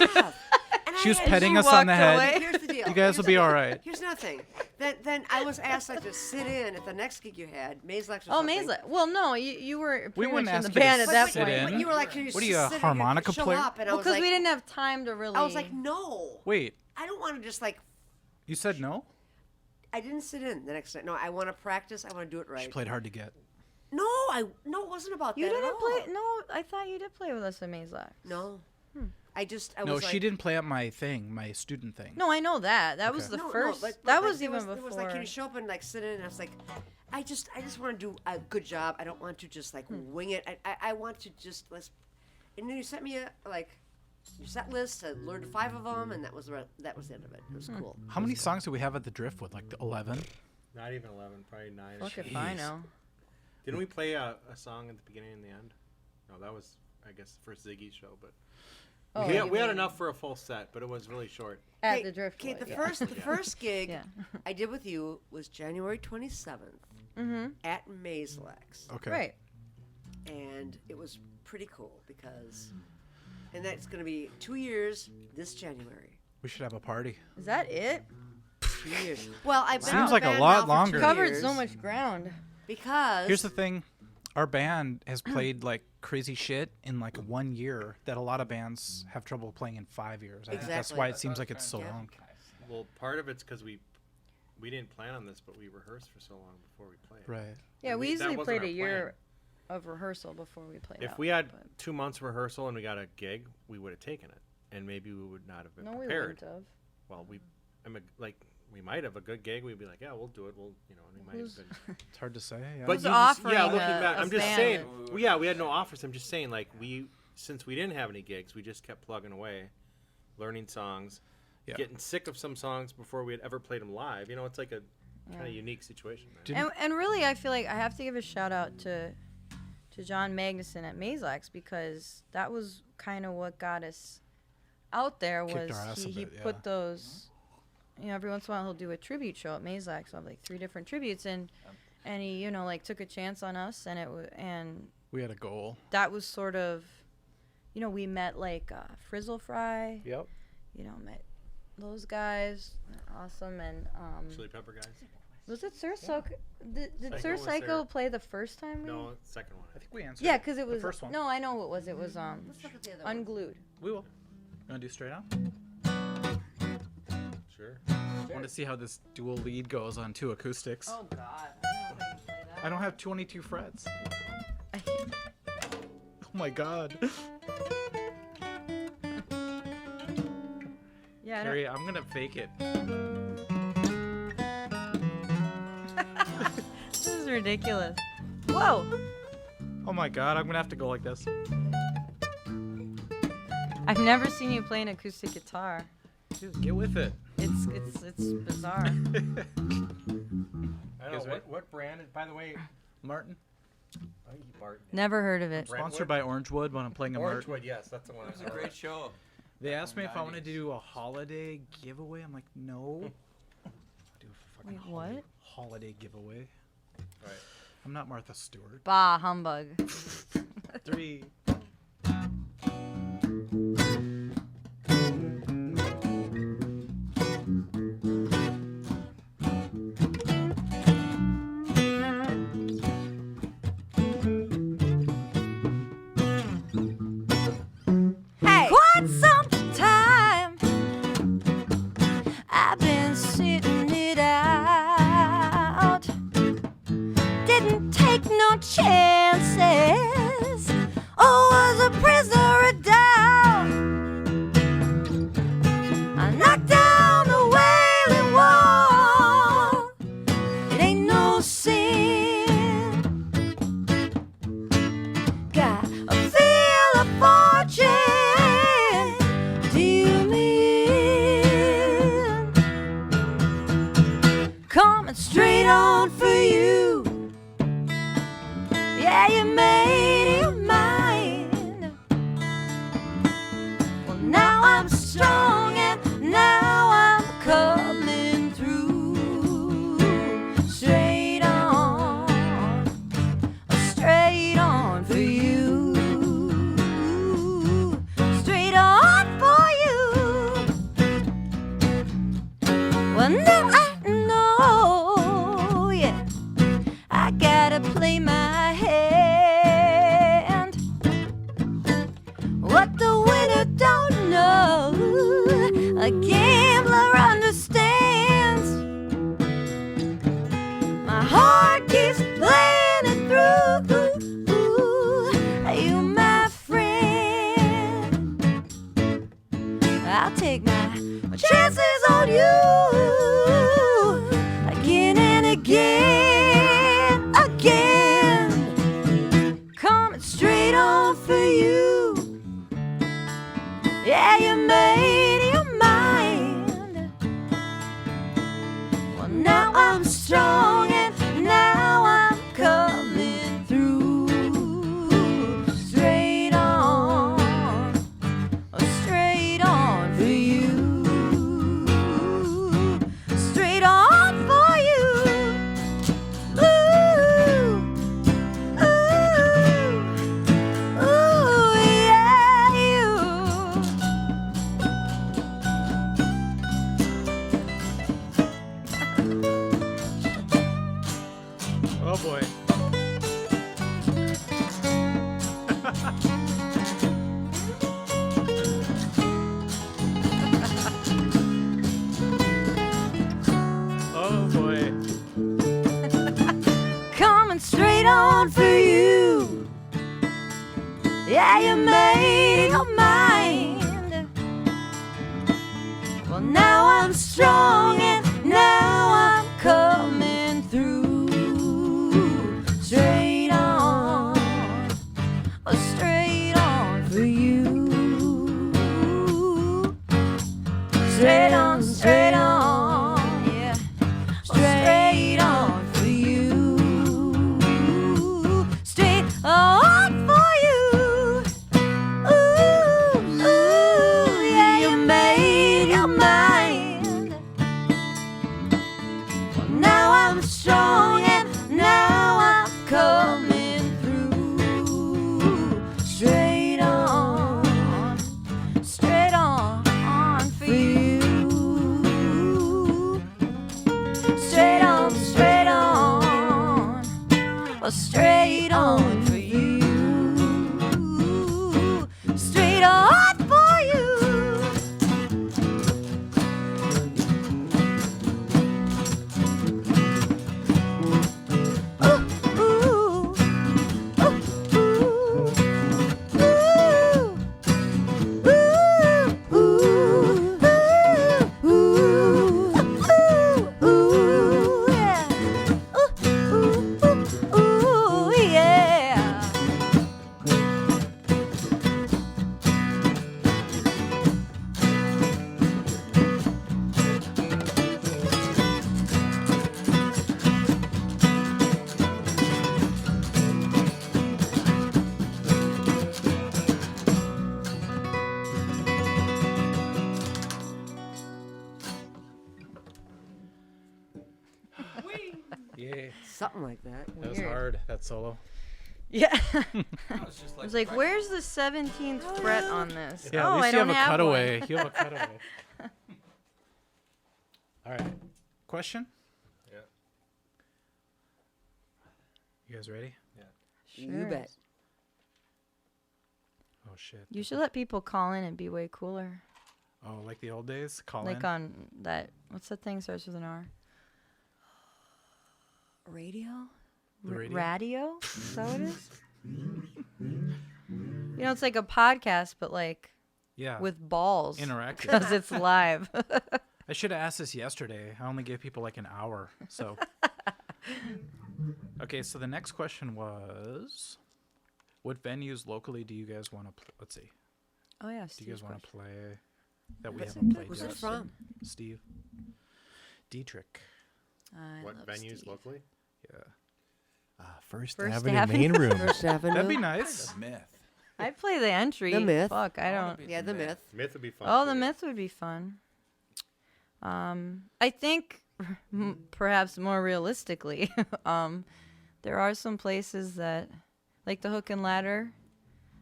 She was petting petting you us on the walked head. away. Here's the deal. You guys will be all right. Here's another thing. Then I was asked like to sit in at the next gig you had, Maislex or Oh, something. Maisla. Well, no, you were We pretty wouldn't much in ask the you to band at that sit point. in. But you were like, can you What are you, a sit in? harmonica Show player? Up, and I Well, was because like, we didn't have time to really. I was like, no. Wait, I don't want to just like. you said no? I didn't sit in the next night. No, I want to practice. I want to do it She right. played hard to get. No, it wasn't about you that at didn't all. play. No, I thought you did play with us at Maisla. No. I No, was like, she didn't play at my thing, my student thing. No, I know that. That was Okay. the No, first. but that like, was there even There before. was like, can you show up and like sit in? And I was like, I just want to do a good job. I don't want to just like wing it. I want to just let's. And then you sent me your set list. I learned 5 of them, and that was the end of it. It was cool. How many songs do we have at the Driftwood? Like 11? not even 11, probably 9. or Fuck if so. I know. Didn't we play a song at the beginning and the end? No, that was I guess the first Ziggy show, but Oh, we you had mean enough for a full set, but it was really short. at the Driftwood. Okay, the yeah. first gig Yeah. I did with you was January 27th Mm-hmm. at Maislex, Okay. Right. and it was pretty cool because, and that's going to be 2 years this January. We should have a party. Is that it? 2 years. Well, I've been Seems in like the a band lot now for longer. 2 Covered years so much ground. because Here's the thing. Our band has played like crazy shit in like 1 year that a lot of bands have trouble playing in 5 years. I think that's Exactly. why it seems like it's so Yeah. long. Well, part of it's because we didn't plan on this, but we rehearsed for so long before we played. Right. Yeah, And we that usually wasn't played our a year of rehearsal before we played. If out, we had but- 2 months rehearsal and we got a gig, we would have taken it, and maybe we would not have been no, we prepared. wouldn't have. Well, we might have a good gig. We'd be like, yeah, we'll do it. We'll, and we might Who's- have been. It's hard to say. Yeah. But Who's you offering yeah, looking a- back, a I'm just band? saying. Well, yeah, we had no offers. I'm just saying, like since we didn't have any gigs, we just kept plugging away, learning songs, Yeah. getting sick of some songs before we had ever played them live. It's like a kind of unique situation. Man. Didn't- And really, I feel like I have to give a shout out to John Magnuson at Maislex because that was kind of what got us out there. Kicked Was our ass a he bit, yeah. put those? Every once in a while he'll do a tribute show at Maislex. So like 3 different tributes, and he took a chance on us, and we had a goal. that was sort of, we met like Frizzle Fry. Yep. Met those guys. They're awesome. And Chili Pepper guys. was it Sir Psycho? Did Psycho Sir was Psycho there. play the first time? No, second one. I think we answered. Yeah, because it the was. first one. No, I know what it was. It was Let's look at the other one. unglued. We will. You want to do straight on? Sure. I want to see how this dual lead goes on 2 acoustics. Oh God, I don't know if I can play that. I don't have 22 frets. Oh my god. Yeah, I don't. Carrie, I'm gonna fake it. This is ridiculous. Whoa. Oh my god, I'm gonna have to go like this. I've never seen you play an acoustic guitar. Dude, get with it. It's bizarre. I don't know what brand. By the way, Martin. Never heard of it. Sponsored by Orangewood when I'm playing a Martin. Orangewood, yes, that's the one. It was a great show. They asked me if I wanted to do a holiday giveaway. I'm like, no. I'll do a fucking Wait, what? holiday giveaway. Right. I'm not Martha Stewart. Bah, humbug. 3. Hey! Quite some time I've been sitting it out. Didn't take no chances. Oh, was a prisoner of doubt. I knocked down the wailing wall. It ain't no sin. Got a feel of fortune. Do you mean coming straight on for you? Yeah, you made your mind. Well, now I'm strong and now I'm coming through. Straight on for you. Straight on for you. Well, now I know, yeah, I gotta play my hand. What the winner don't know, a gambler understands. My heart keeps playing it through. You, my friend, I'll take my chances on you again and again. Coming straight on for you. Yeah, you made your mind. Well, now I'm strong and now I'm coming through. Straight on for you. Straight on for you. Ooh, yeah, you. Oh boy. Oh boy. Coming straight on for you. Yeah, you made your mind. Well, now I'm strong and now I'm coming through. Straight on for you. Straight on, yeah. Straight on for you. Straight on for you. Ooh, yeah, you made your mind. Well, now I'm strong and now I'm coming through. Straight on for you. Straight on, straight on for you. Straight on for you. Ooh, ooh, ooh, ooh, ooh, ooh, ooh, ooh, yeah. Ooh, ooh, ooh, ooh, Yeah. Something like that. That was Weird. hard. That solo. Yeah. I was just I was like, where's the 17th fret on this? Yeah, oh, at least I you don't have a have cutaway. one. You have a cutaway. All right. Question? Yeah. You guys ready? You Sure. bet. Oh shit. You should let people call in and be way cooler. Oh, like the old days? Call Like in? on that, what's that thing starts with an R? Radio? The radio? Radio? Is that what it is? You know, it's like a podcast, but like Yeah. with balls. Interactive. Because it's live. I should have asked this yesterday. I only gave people like an hour. So. Okay, so the next question was, what venues locally do you guys want to let's see. Oh, yeah. Do you guys want to play that we What's haven't it- played where's yet? it from? Steve. Dietrich. What venues locally? Yeah. First, First Avenue Avenue. main room. First Avenue. That'd be nice. Myth. I'd play the entry. The Myth. Fuck, I don't. Yeah, the myth. Myth would be fun. Oh, too. the Myth would be fun. I think perhaps more realistically, there are some places that, like the Hook and Ladder.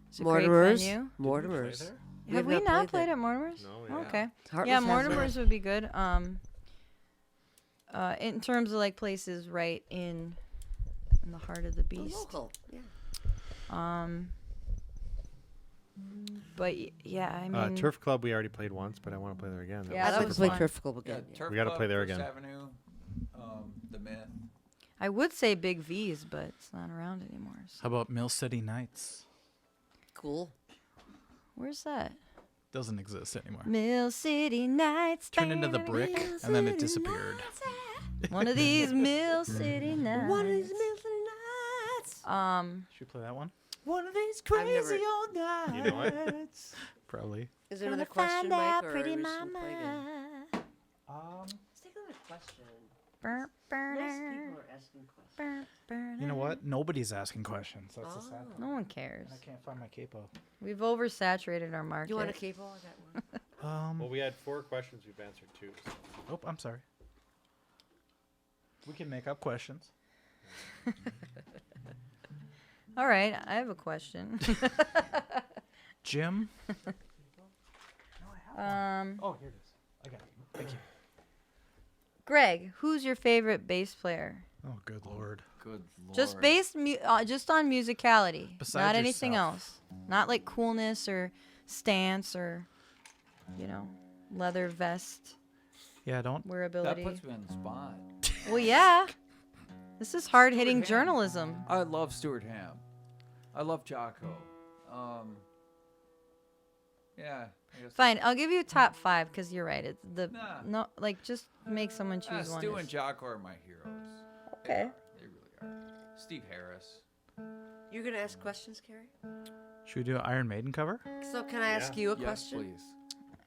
It's a great Mortimer's. venue. Mortimer's. there? Have we not played at Mortimer's? No, Oh, yeah. okay. Heartless Yeah, has Mortimer's would be good. In terms of like places right in the heart of the one. beast. Local. Yeah. But yeah, I mean, Turf Club we already played once, but I want to play there again. Yeah, I'd that like was to play fun. Turf Club Yeah, again. Yeah. Turf We gotta Club, play there First again. Avenue, the Myth. I would say Big V's, but it's not around anymore. So. How about Mill City Nights? Cool. Where's that? Doesn't exist anymore. Mill City Nights. Turned into the brick and then it disappeared. One of these Mill City Nights. One of these midnight nights. Should we play that one? One of these I've never- crazy old nights. You know what? Probably. Is there another question, Mike, or are we just gonna play again? mama. Let's take another question. Burr, burr, Most people are asking questions. burr, burr, You know what? Nobody's asking questions. That's the sad Oh. part. No one cares. I can't find my capo. We've oversaturated our market. Do you want a capo? I got one. Well, we had 4 questions. We've answered 2. So. Oh, I'm sorry. We can make up questions. All right, I have a question. Jim? Oh, here it is. I got it. Thank you. Greg, who's your favorite bass player? Oh, good lord. Good lord. Just just on musicality, Besides not anything yourself. else. Not like coolness or stance or, leather vest Yeah, don't. wearability. That puts me on the spot. Well, yeah. This is hard-hitting journalism. I love Stuart Ham. I love Jocko. Yeah. I guess Fine, I'll give you a top 5 because you're right. It's Nah. no, like just make someone choose one. Stu and Jocko are my heroes. Okay. They really are. Steve Harris. You're gonna ask questions, Carrie? Should we do an Iron Maiden cover? So can I ask you a Yes, question? please.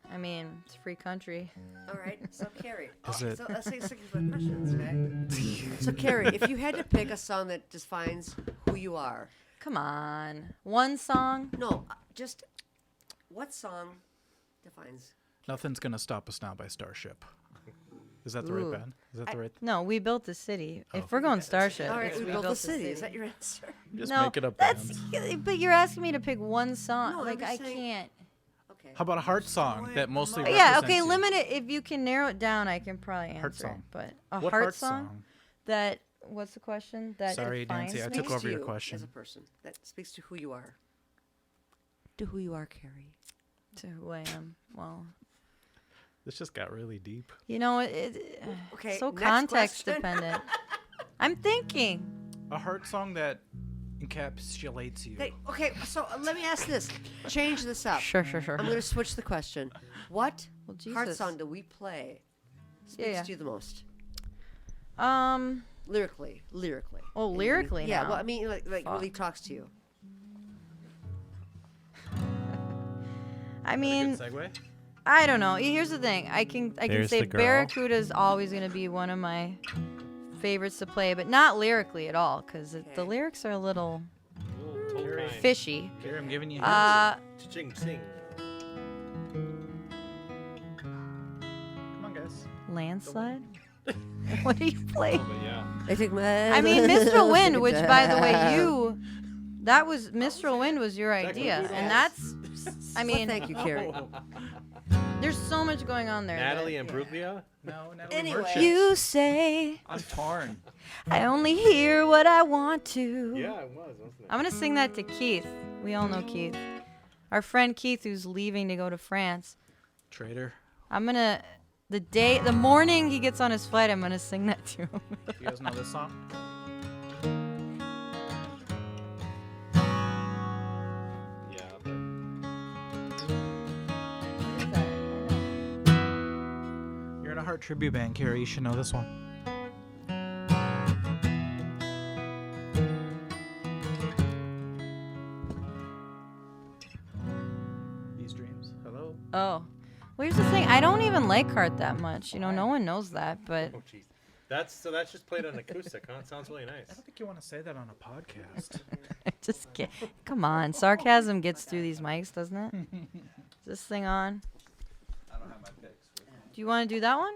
I mean, it's a free country. All right. So Carrie. Is it- So let's say 6 questions, okay? So Carrie, if you had to pick a song that defines who you are, Come on, one song. no, just what song defines? Nothing's Gonna Stop Us Now by Starship. Is that the Ooh. right band? Is that the right? No, we built the city. Oh. If we're going Starship, All right, it's we built the city. Is that your answer? Just no, make it up that's. bands. But you're asking me to pick one song. No, I'm like just I saying- can't. Okay. How about a heart song that mostly Yeah, represents okay. you? Limit it. If you can narrow it down, I can probably answer Heart it. song. But a What heart song that. What's the question? That Sorry, defines Nancy, I me? took Speaks over to your you question. as a person. That speaks to who you are. To who you are, Carrie. To who I am. Well, This just got really deep. Okay, so next context question. dependent. I'm thinking. A heart song that encapsulates you. Okay, so let me ask this. Change this up. Sure. I'm going to switch the question. What Well, heart Jesus. song do we play speaks Yeah. to you the most? Lyrically. Oh, lyrically Yeah, now. well, I mean, like Fuck. really talks to you. I mean, Good segue. I don't know. Here's the thing. I can There's say the girl. Barracuda is always going to be one of my favorites to play, but not lyrically at all, because the Okay. lyrics are a little Tolkien. fishy. Here, I'm giving you hints. Ching sing. Come on, guys. Landslide. What do you play? But yeah. I think my. I mean, Mr. Wind, which by the way, that was Mr. Wind was your idea, and that's, I mean, Thank you, Carrie. there's so much going on there. Natalie and Bruglia? No, Natalie Anyway. Merchant. You say I'm torn. I only hear what I want to. Yeah, it was, wasn't it? I'm gonna sing that to Keith. We all know Keith, our friend Keith, who's leaving to go to France. Traitor. I'm gonna the morning he gets on his flight, I'm gonna sing that to him. You guys know this song? Yeah, but You're in a Heart tribute band, Carrie. You should know this one. These dreams. Hello. Oh, well, here's the thing. I don't even like Heart that much. You know, no one knows that, but oh jeez. That's just played on acoustic, huh? It sounds really nice. I don't think you want to say that on a podcast. just get. Come on, sarcasm gets through these mics, doesn't it? Is this thing on? I don't have my picks. Do you want to do that one?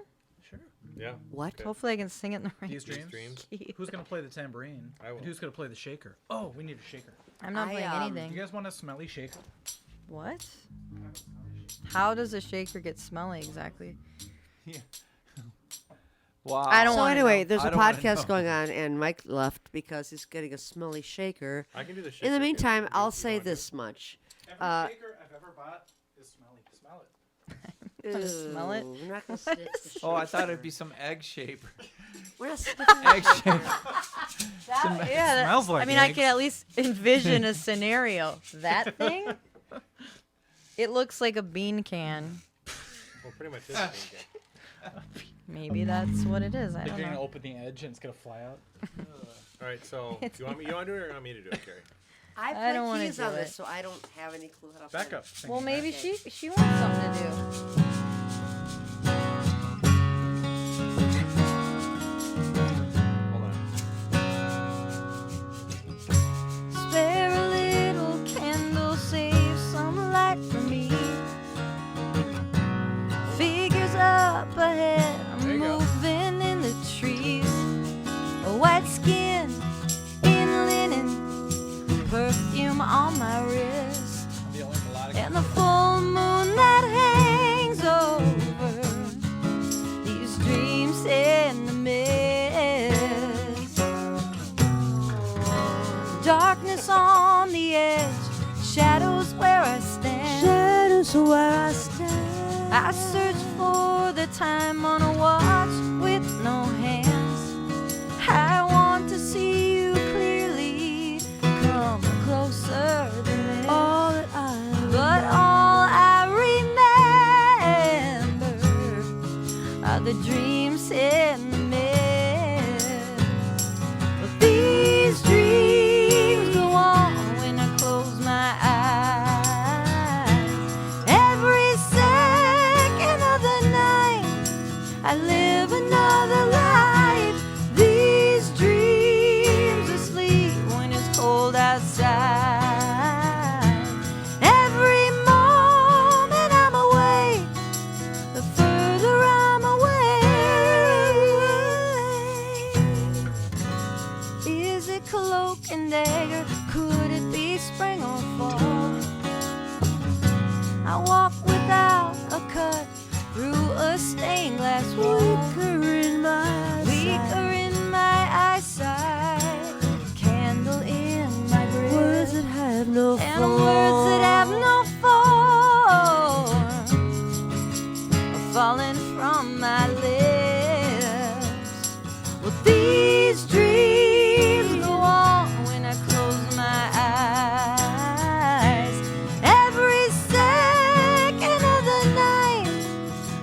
Sure. Yeah. What? Okay. Hopefully, I can sing it in the right. These dreams. dreams. key. Who's gonna play the tambourine? I will. And who's gonna play the shaker? Oh, we need a shaker. I'm not I, playing um, anything. You guys want a smelly shaker? What? How does a shaker get smelly exactly? Wow. I don't So wanna anyway, know. there's I a don't wanna podcast know. going on, and Mike left because he's getting a smelly shaker. I can do the shaker. In the too. meantime, If I'll you say want to. this much. Every shaker I've ever bought is smelly. Smell it. Wanna smell it? We're not gonna sniff the Oh, I shaker. thought it'd be some egg shape. We're not sniffing Egg the shape. shaker. Yeah, that- smells like I mean, I eggs. can at least envision a scenario. That thing? It looks like a bean can. Well, pretty much this thing. Maybe that's what it is. I If don't you're gonna know. open the edge and it's gonna fly out. All right, so you want to do it or you want me to do it, Carrie? I I don't play wanna keys do on it. this, so I don't have any clue how to Back play up. it. Well, singing. maybe she wants something to do. Hold on. Spare a little candle, save some light for me. Figures up ahead, I'm There you go. moving in the trees. A white skin in linen, perfume on my wrist, I'm the only melodic. and the full moon that hangs over these dreams in the mist. Darkness on the edge, shadows where I stand. Shadows where I stand. I search for the time on a watch with no hands. I want to see you clearly. Come closer than this. All that I But all I remember are the dreams in the mist. But these dreams go on when I close my eyes. Every second of the night, I live another life. These dreams asleep when it's cold outside. Every moment I'm away, the further I'm away. Is it cloak and dagger? Could it be spring or fall? I walk without a cut through a stained glass wall. Weaker in my eyesight, candle in my grip. words that have no And words that have no form are falling from my lips. Well, these dreams go on when I close my eyes. Every second of the night,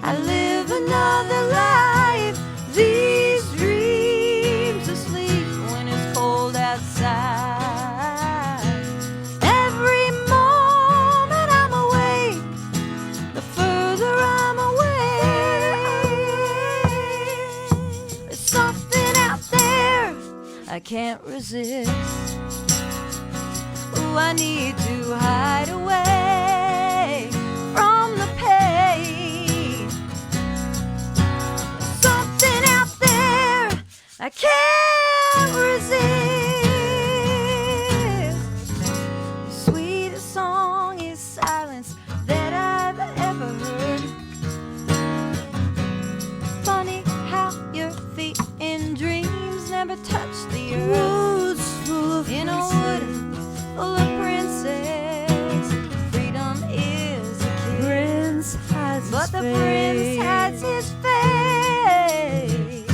I live another life. These dreams asleep when it's cold outside. Every moment I'm awake, the further I'm away. There's something out there I can't resist. Ooh, I need to hide away from the pain. Something out there I can't resist. The sweetest song is silence that I've ever heard. Funny how your feet in dreams never touch the earth. In a wood full of princes, freedom is a kiss. But the prince hides his face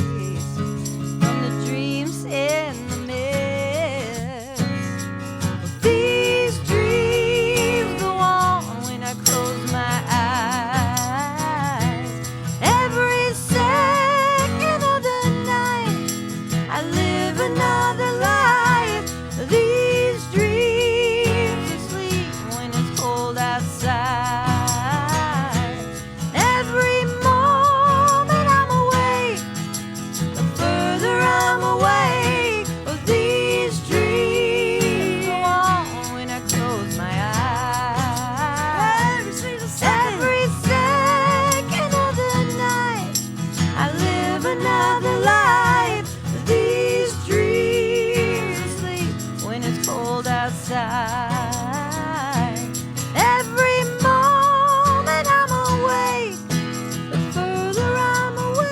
from the dreams in the mist. These dreams go on when I close my eyes. Every second of the night, I live another life. These dreams asleep when it's cold outside. Every moment I'm awake, the further I'm awake. Oh, these dreams go on when I close my eyes. Every second of the night, I live another life. These dreams asleep when it's cold outside. Every moment I'm awake, the further I'm awake.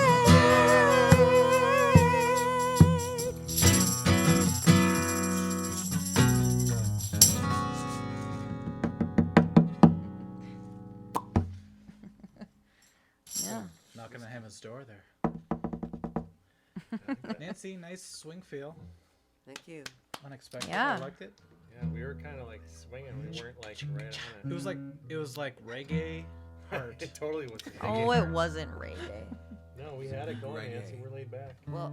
Yeah. Knocking on Hammond's door there. Nancy, nice swing feel. Thank you. Unexpected. Yeah. I liked it. Yeah, we were kind of like swinging. We weren't like right on It was like reggae heart. it. It totally was. Oh, it wasn't reggae. No, we had it going, Reggae. Nancy. We're laid back. Well,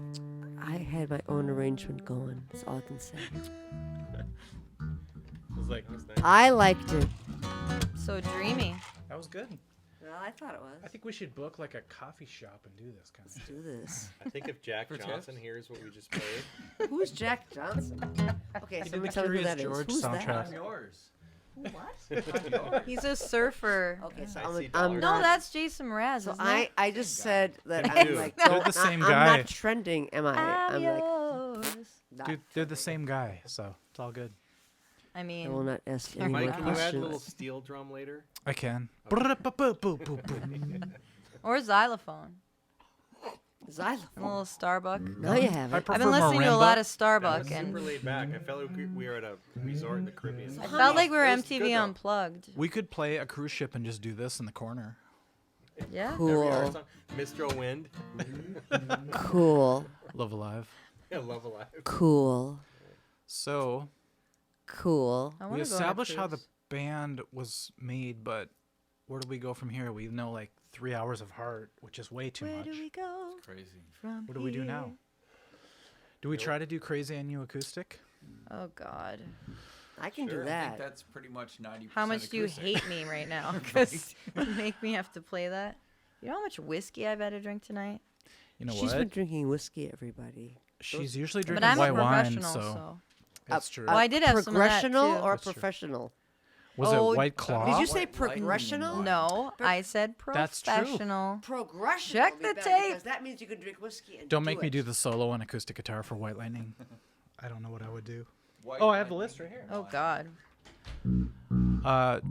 I had my own arrangement going. That's all I can say. It was like That was nice. I liked it. So dreamy. that was good. Well, I thought it was. I think we should book like a coffee shop and do this kind of Let's shit. do this. I think if Jack For Johnson tips? hears what we just played, Who's Jack Johnson? Okay, He so did the tell me who Curious that is. George Who's soundtrack. I'm yours. What? I'm yours. He's a surfer. Okay, so I I'm, see I'm dollars. No, not. that's Jason Mraz. So isn't it? I just said that Them I'm too. like, They're don't- the same I'm guy. not trending, am I? I'm like, yours. not. Dude, they're the same guy, so it's all good. I I will mean, not ask any more Mike, can you add a questions. little steel drum later? I can. or xylophone. A Xylophone. little Starbuck. No, you haven't. I've been listening to a lot of That Starbuck, was super and laid back. I felt like we were at a resort in the Caribbean. I felt like we were It was MTV good, though. Unplugged. We could play a cruise ship and just do this in the corner. Yeah. Every Cool. hour song. Mistral Wind. Cool. Love Alive. Yeah, Love Alive. Cool. So Cool. I we wanna go on a established how the cruise. band was made, but where do we go from here? We know like 3 hours of heart, which is way too Where much. do we go Crazy. from What do we do now? here? Do we try to do Crazy and You acoustic? Oh God. I can Sure. do I that. think that's pretty much 90%. How much do you acoustic. hate me right now? Because you make me have to play that. You know how much whiskey I've had to drink tonight? You know She's what? been drinking whiskey, everybody. She's usually But drinking I'm a white wine, professional, so so. that's true. Well, I did have some of that, Progressional too. or That's true. professional? Was Oh, it White Claw? Did you say White lightning progressional? wine. No, I said That's true. professional. Progressional. Check would be the better tape. Because that means you can drink whiskey and Don't make me it. do the solo on acoustic guitar for White Lightning. I don't know what I would do. White Oh, I have the lightning. list right here. Oh God.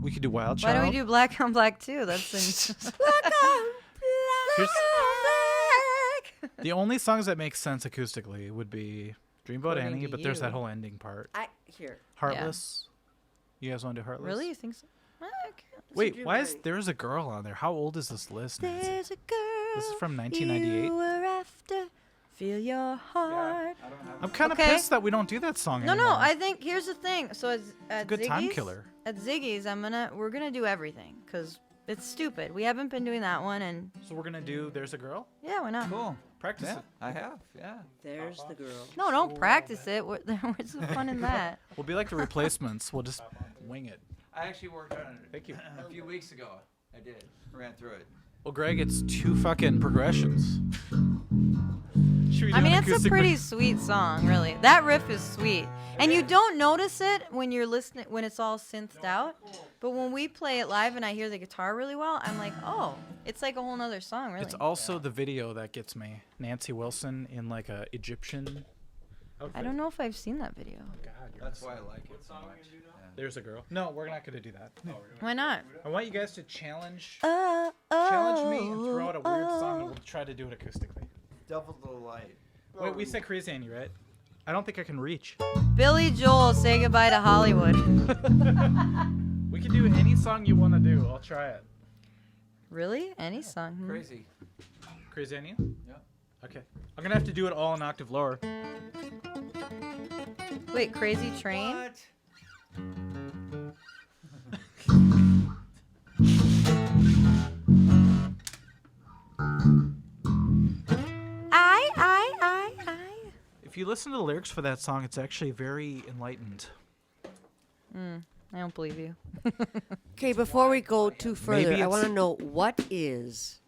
We could do Wild Why Child. don't we do black on black too? That's Here's- The only songs that make sense acoustically would be Dreamboat According Annie, to but there's that you. whole ending part. Here. Heartless. You guys want to do Heartless? really. You think so? Okay. Wait, Dream why is Annie. there's a girl on there? How old is this list? Nancy? There's a girl. This is from 1998. You were after. Feel your heart. I'm kind of Okay. pissed that we don't do that song No, anymore. no. I think here's the thing. So at it's a good Ziggy's, time killer. At Ziggy's, we're gonna do everything because it's stupid. We haven't been doing that one, and So we're gonna do There's a Girl. yeah, why not? Cool. Practice Yeah, it. I have. Yeah. There's the girl. No, don't practice it. Where's the fun in that? We'll be like the Replacements. We'll just wing it. I actually worked on it. Thank you. A few weeks ago. I did. Ran through it. Well, Greg, it's 2 fucking progressions. Should we do I mean, an it's a acoustic pretty sweet song, really. That riff is sweet, and you don't notice it when you're listening when it's all synthed out. But when we play it live and I hear the guitar really well, I'm like, oh, it's like a whole nother song, really. It's also the video that gets me. Nancy Wilson in like a Egyptian. I don't know if I've seen that video. God, That's why I like it so much. There's a girl. No, we're not gonna do that. Why not? I want you guys to challenge me Challenge and throw out a weird song, and we'll try to do it acoustically. Double Delight. Wait, we said Crazy Annie, right? I don't think I can reach. Billy Joel, Say Goodbye to Hollywood. We can do any song you want to do. I'll try it. Really? Any song? Hmm. Crazy. Crazy Annie? Yeah. Okay. I'm gonna have to do it all an octave lower. Wait, Crazy Train? What? I. If you listen to the lyrics for that song, it's actually very enlightened. I don't believe you. Okay, before we go too further, Maybe I want to it's- know what is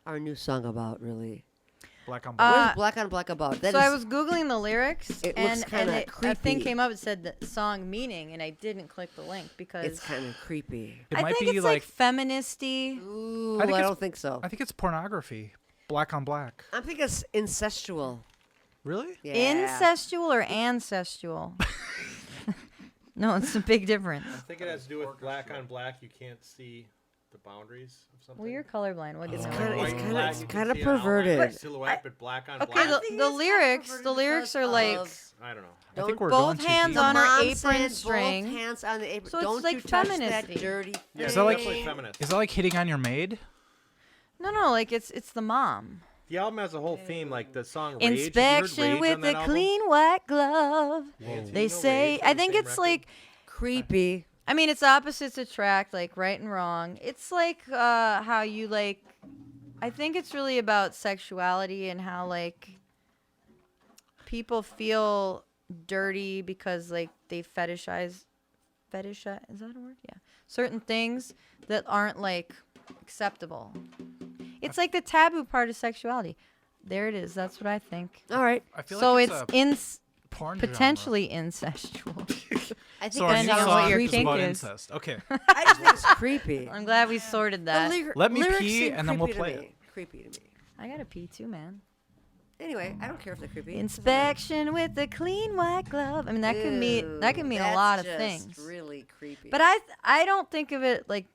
our new song about, really? Black on What black. is Black on Black about? That So I is- was Googling the lyrics, It and, looks kinda a thing creepy. came up. It said the song meaning, and I didn't click the link because it's kind of creepy. It I might think be it's like feministy. Ooh, I I, think it's- don't think so. I think it's pornography. Black on black. I'm thinking it's incestual. Really? Yeah. Incestual or ancestral? No, it's a big difference. I think it has to do with black on black. You can't see the boundaries of something. Well, you're colorblind. What do you It's know? kinda- White it's and kinda- black, it's you can kinda see an outline, perverted. silhouette, but black on Okay, black. the think it's kinda lyrics. perverted The lyrics because are like of- I don't know. I think we're both going hands too deep. on her Mom apron said string. Both hands on the apron. So it's Don't like you touch that feministy. dirty thing. Yeah, Is it's that like- definitely feminist. Is that like hitting on your maid? No, like it's the mom. The album has a whole theme, like the song Rage. Have you heard Inspection Rage with on that a album? clean white glove. Nancy, They you know say. Rage I on the think same it's record? like. Creepy. I mean, it's opposites attract, like right and wrong. It's like how you like. I think it's really about sexuality and how like people feel dirty because like they fetishize. Is that a word? Yeah. Certain things that aren't like acceptable. It's like the taboo part of sexuality. There it is. That's what I think. All right. I feel So like it's porn potentially incestual. I think So our it new Depending on sounds what song your is kink about is. incest. Okay. I just think it's creepy. I'm glad we sorted that. Let me lyrics pee seem and then we'll creepy to play me. it. Creepy to me. I gotta pee too, man. Anyway, I don't care if they're creepy. Inspection with a clean white glove. I mean, that could mean a That's lot of just things. Really creepy. But I don't think of it like.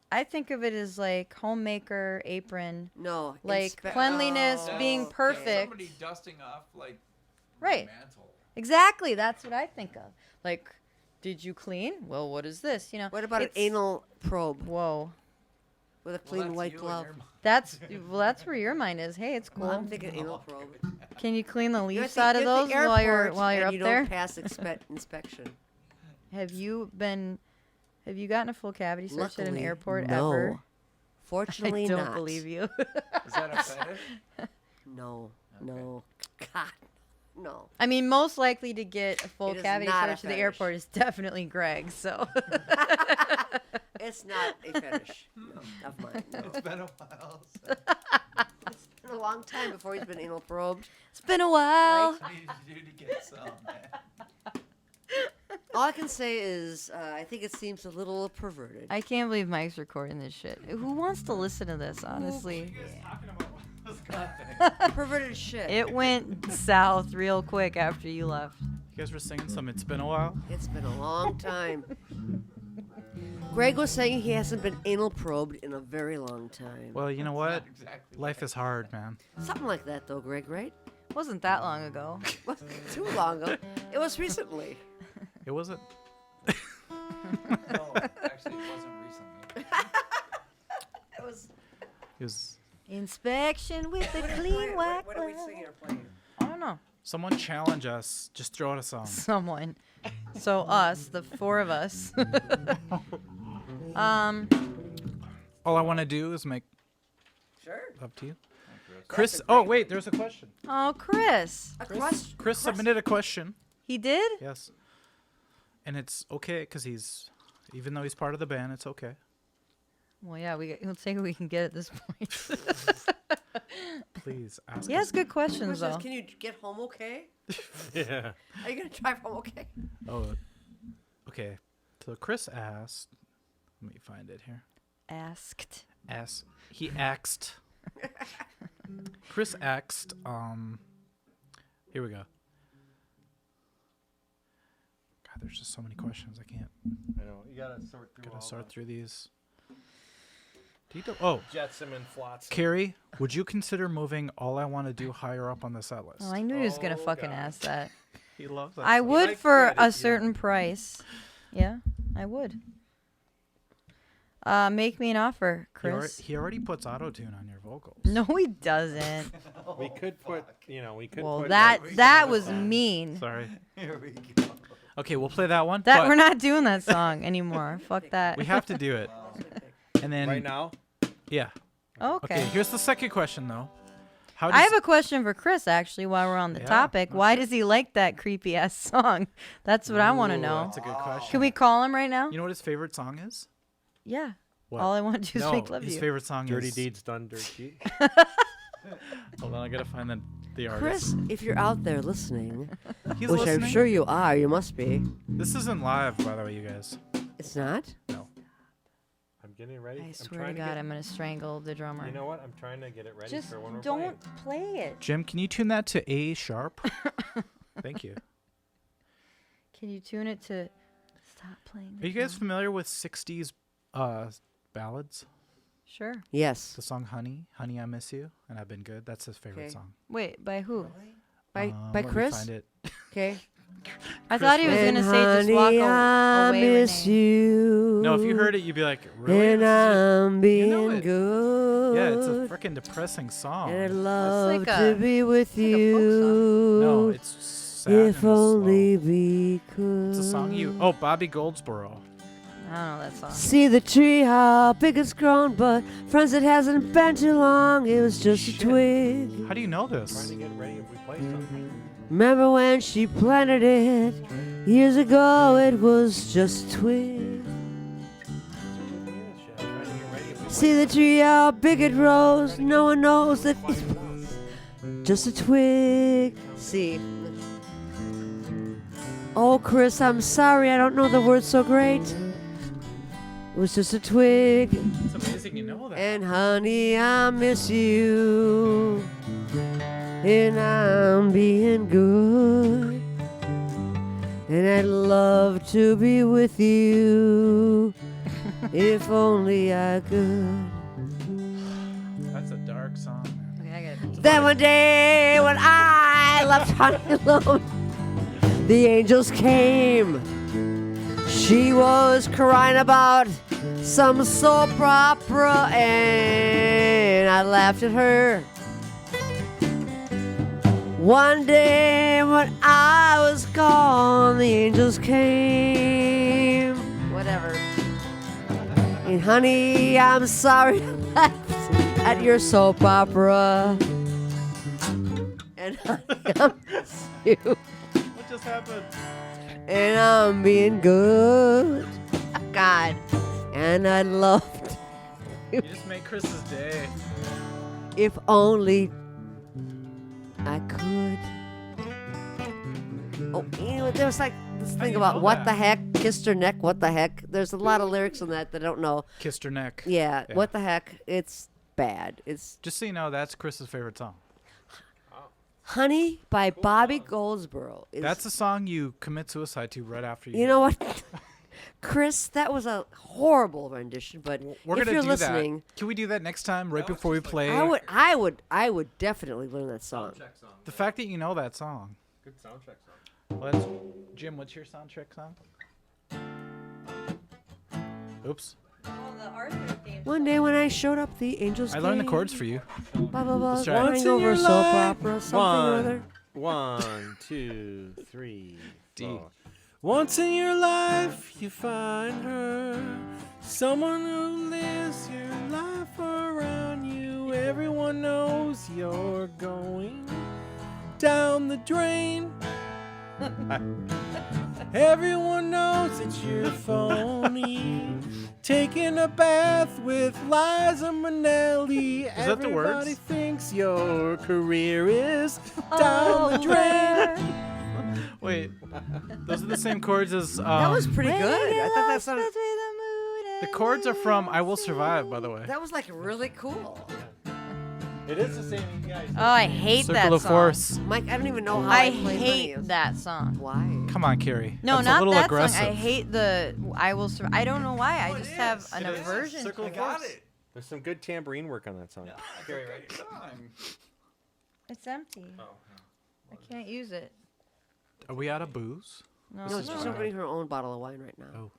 I think of it as like homemaker apron, no, like cleanliness, being okay. perfect. Somebody dusting off like Right. mantle. Exactly. That's what I think of. Like, did you clean? Well, what is this? You know. What about an it's- anal probe Whoa. with a Well, clean that's white you and glove? your mom. That's where your mind is. Hey, it's cool. I'm thinking anal probe. Can you clean the You're at leaves the- out of you're at those the while you're airport up and you there? don't pass inspection. Have you gotten a full cavity search at an Luckily, airport no. ever? Fortunately, I don't not. believe you. Is that a fetish? No, no, God, no. I mean, most likely to get a full It is cavity not a search at the fetish. airport is definitely Greg. So It's not a fetish of mine. No. It's been a while. So It's been a long time before he's been anal probed. it's been a while. what do you need to do to get some, man? All I can say is I think it seems a little perverted. I can't believe Mike's recording this shit. Who wants to listen to this? Honestly, Perverted shit. it went south real quick after you left. You guys were singing some It's Been a While? It's been a long time. Greg was saying he hasn't been anal probed in a very long time. Well, you know what? Exactly. Life is hard, man. Something like that, though, Greg, right? Wasn't that long ago? Wasn't too long ago. It was recently. It wasn't. No, actually, it wasn't recently. It was. It was. Inspection with a clean white What are we glove. singing or playing? I don't know. Someone challenge us. Just throw out a song. Someone. So us, the four of us. All I want to do is make Sure. up to you. Chris. Oh, wait. There's a question. Oh, Chris. Chris submitted a question. He did? Yes. And it's okay because even though he's part of the band, it's okay. Well, yeah, we'll take what we can get at this point. Please ask He has us. good questions, though. Can you get home okay? Yeah. Are you going to drive home okay? Oh, okay. So Chris asked, Let me find it here. Asked. He axed. Chris axed. Here we go. God, there's just so many questions. I can't. I know. You gotta sort through. Gotta sort through these. Oh, Jetsam and Flotsam. Carrie, would you consider moving All I Want to Do higher up on the set list? Oh, I knew he was gonna Oh, fucking God. ask that. He loves that. I song. would might for credit, a yeah. certain price. Yeah, I would. Make me an offer, Chris. He already puts auto-tune on your vocals. No, he doesn't. We could put, we could Well, put. that was mean. Sorry. Here we go. Okay, we'll play that one. That but we're not doing that song anymore. Fuck that. we have to do it. And then right now. Yeah. Okay. Okay, here's the second question though. How I have a question for Chris actually while we're on the Yeah, topic. Why does he like that creepy ass song? That's what I want to know. That's a good question. Can we call him right now? You know what his favorite song is? Yeah. What? All I want to do is No, make love his you. favorite song Dirty is deeds done dirty. Hold on, I gotta find the artist. Chris, if you're out there listening, He's which listening. I'm sure you are, you must be. This isn't live, by the way, you guys. It's not? No. I'm getting ready. I I'm swear trying to God, get, I'm gonna strangle the drummer. You know what? I'm trying to get it ready Just for when we're don't play it. Jim, can you tune that to A sharp? Thank you. Can you tune it to stop playing? Are you guys familiar with 60s ballads? Sure. Yes. The song Honey, Honey I Miss You, and I've Been Good. That's his favorite Okay. song. Wait, by who? By Let me Chris? find it. Okay. I thought he was And gonna say just walk honey, I away. miss Renee. you. No, if you heard it, you'd be like, really? And This is I'm being know it. good. yeah, it's a freaking depressing song. And I'd love like to a- be with like a folk you. No, it's sad and If it's slow. only we could. It's a song you... Oh, Bobby Goldsboro. I don't know that song. See the tree, how big it's grown, but friends, it hasn't been too long. It was just Shit. a twig. How do you know Trying this? to get ready if we play something. Remember when she planted it? Years ago, it was just a twig. I'm trying to get ready if we See the tree, how big it rose. No one knows that it's just a twig. See. Oh, Chris, I'm sorry. I don't know the words so great. It was just a twig. It's amazing you know that. And honey, I miss you. And I'm being good. And I'd love to be with you. If only I could. That's a dark song, man. Okay, I gotta. Then one day when I left honey alone, the angels came. She was crying about some soap opera, and I laughed at her. One day when I was gone, the angels came. Whatever. And honey, I'm sorry I left at your soap opera. And honey, I miss you. What just happened? And I'm being good. God. And I'd love to, You just made Chris's day. if only I could. Oh, you know, there was like this How do thing you about know what that? the heck, kissed her neck, what the heck. There's a lot of lyrics in that I don't know. Kissed her neck. Yeah, Yeah. what the heck. It's bad. It's Just so you know, that's Chris's favorite song. Honey by Bobby Goldsboro. Is, That's a song you commit suicide to right after you. you know what? Chris, that was a horrible rendition, but We're if gonna you're do listening, that. Can we do that next time, right before we play? I would definitely learn that song. Soundtrack song. The fact that you know that song. Good soundtrack song. Let's. Jim, what's your soundtrack song? Oops. One day when I showed up, the angels I learned the came. chords for you. Blah, blah, blah. Let's try it. Once Going in over your a soap life, opera, something or other. 1, 2, 3, D. 4. Once in your life, you find her. Someone who lives your life around you. Everyone knows you're going down the drain. Everyone knows that you're phony. Taking a bath with Liza Minnelli. Is that the words? Everybody thinks your career is down the drain. Wait, those are the same chords as. That was pretty good. I thought that sounded. The chords are from "I Will Survive," by the way. That was like really cool. It is the same, guys. Oh, I hate Circle that of song. Force. Mike, I don't even know how I play hate Bunny. that song. Why? Come on, Carrie. No, That's a not little that aggressive. song. I hate the I Will Survive. I don't know why. I just have an It is. aversion. Circle to of it. Force. There's some good tambourine work on that song. Carrie, right here. It's empty. I can't use it. Are we out of booze? No, No, she's opening her own bottle of wine right now. Oh.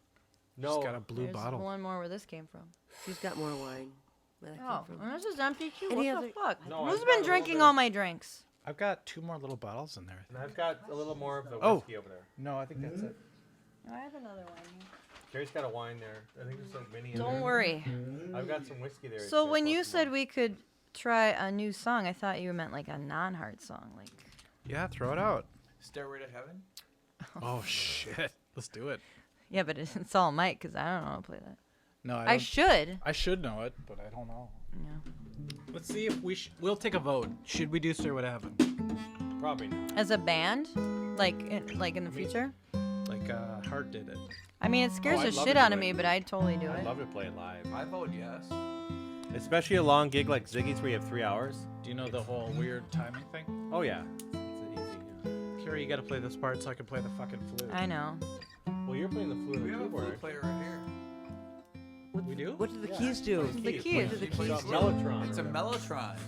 No, She's got a blue There's bottle. one more where this came from. She's got more wine. Where that Oh, came from. and this is empty too. Any What the other- fuck? No, Who's I've got a been little drinking bit. all my drinks? I've got 2 more little bottles in there. and I've got a little more of the Oh. whiskey over there. No, I think that's it. Oh, I have another one here. Carrie's got a wine there. I think there's some mini in Don't there. worry. I've got some whiskey there. So when you said we could try a new song, I thought you meant like a non-hard song, like. Yeah, throw it out. Stairway to Heaven. Oh shit. Let's do it. Yeah, but it's all Mike because I don't know how to play that. No, I should. I should know it, but I don't know. Yeah. Let's see if we'll take a vote. Should we do Stairway to Heaven? Probably not. As a band, like in the future. Like Hart did it. I mean, it scares I'd the love shit to out do of it. me, but I'd totally do I'd it. love to play it live. I vote yes. Especially a long gig like Ziggy's where you have 3 hours. Do you know the whole weird timing thing? Oh, yeah. It's easy. Carrie, you gotta play this part so I can play the fucking flute. I know. Well, you're playing the flute We and have a keyboard. flute player right here. We do? What do the keys do? The keys. What do the She plays keys It's a do? mellotron. It's a or whatever. mellotron.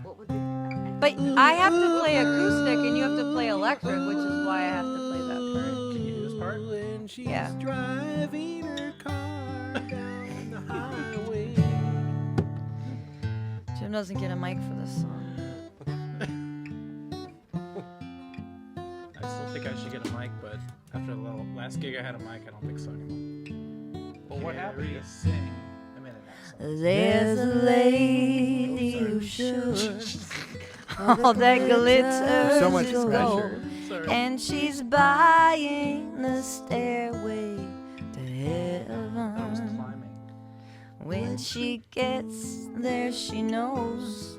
What would the But I have to play acoustic and you have to play electric, which is why I have to play that Can you do this part? And she's Yeah. driving her car down the highway. part. Jim doesn't get a mic for this song. I still think I should get a mic, but after the last gig I had a mic, I don't think so anymore. Well, what happened? Carrie. Sing. I made a nice song. There's a lady who should all that glitters So much is pressure. gold, Sorry. and she's buying the stairway to I was heaven. climbing. When she gets there, she knows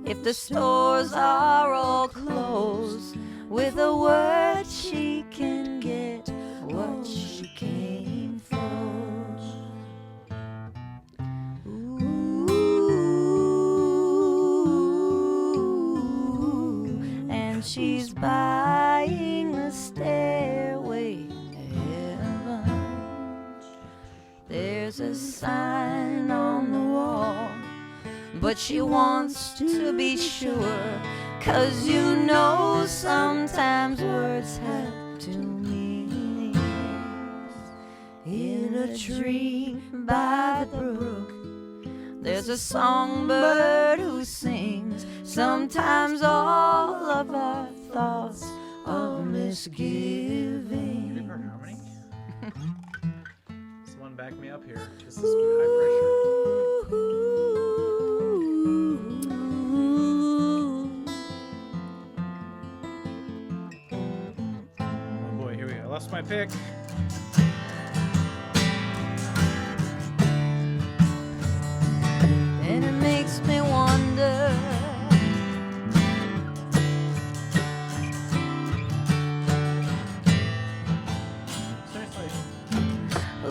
if the stores are all closed, with a word she can get what she came for. Ooh, and she's buying the stairway to heaven. There's a sign on the wall, but she wants to be sure, 'cause you know sometimes words have two meanings. In a tree by the brook, there's a songbird who sings. Sometimes all of our thoughts of misgiving. Her harmony? Someone back me up here. This is high pressure. Oh boy, here we go. I lost my pick. And it makes me wonder, Seriously. ooh,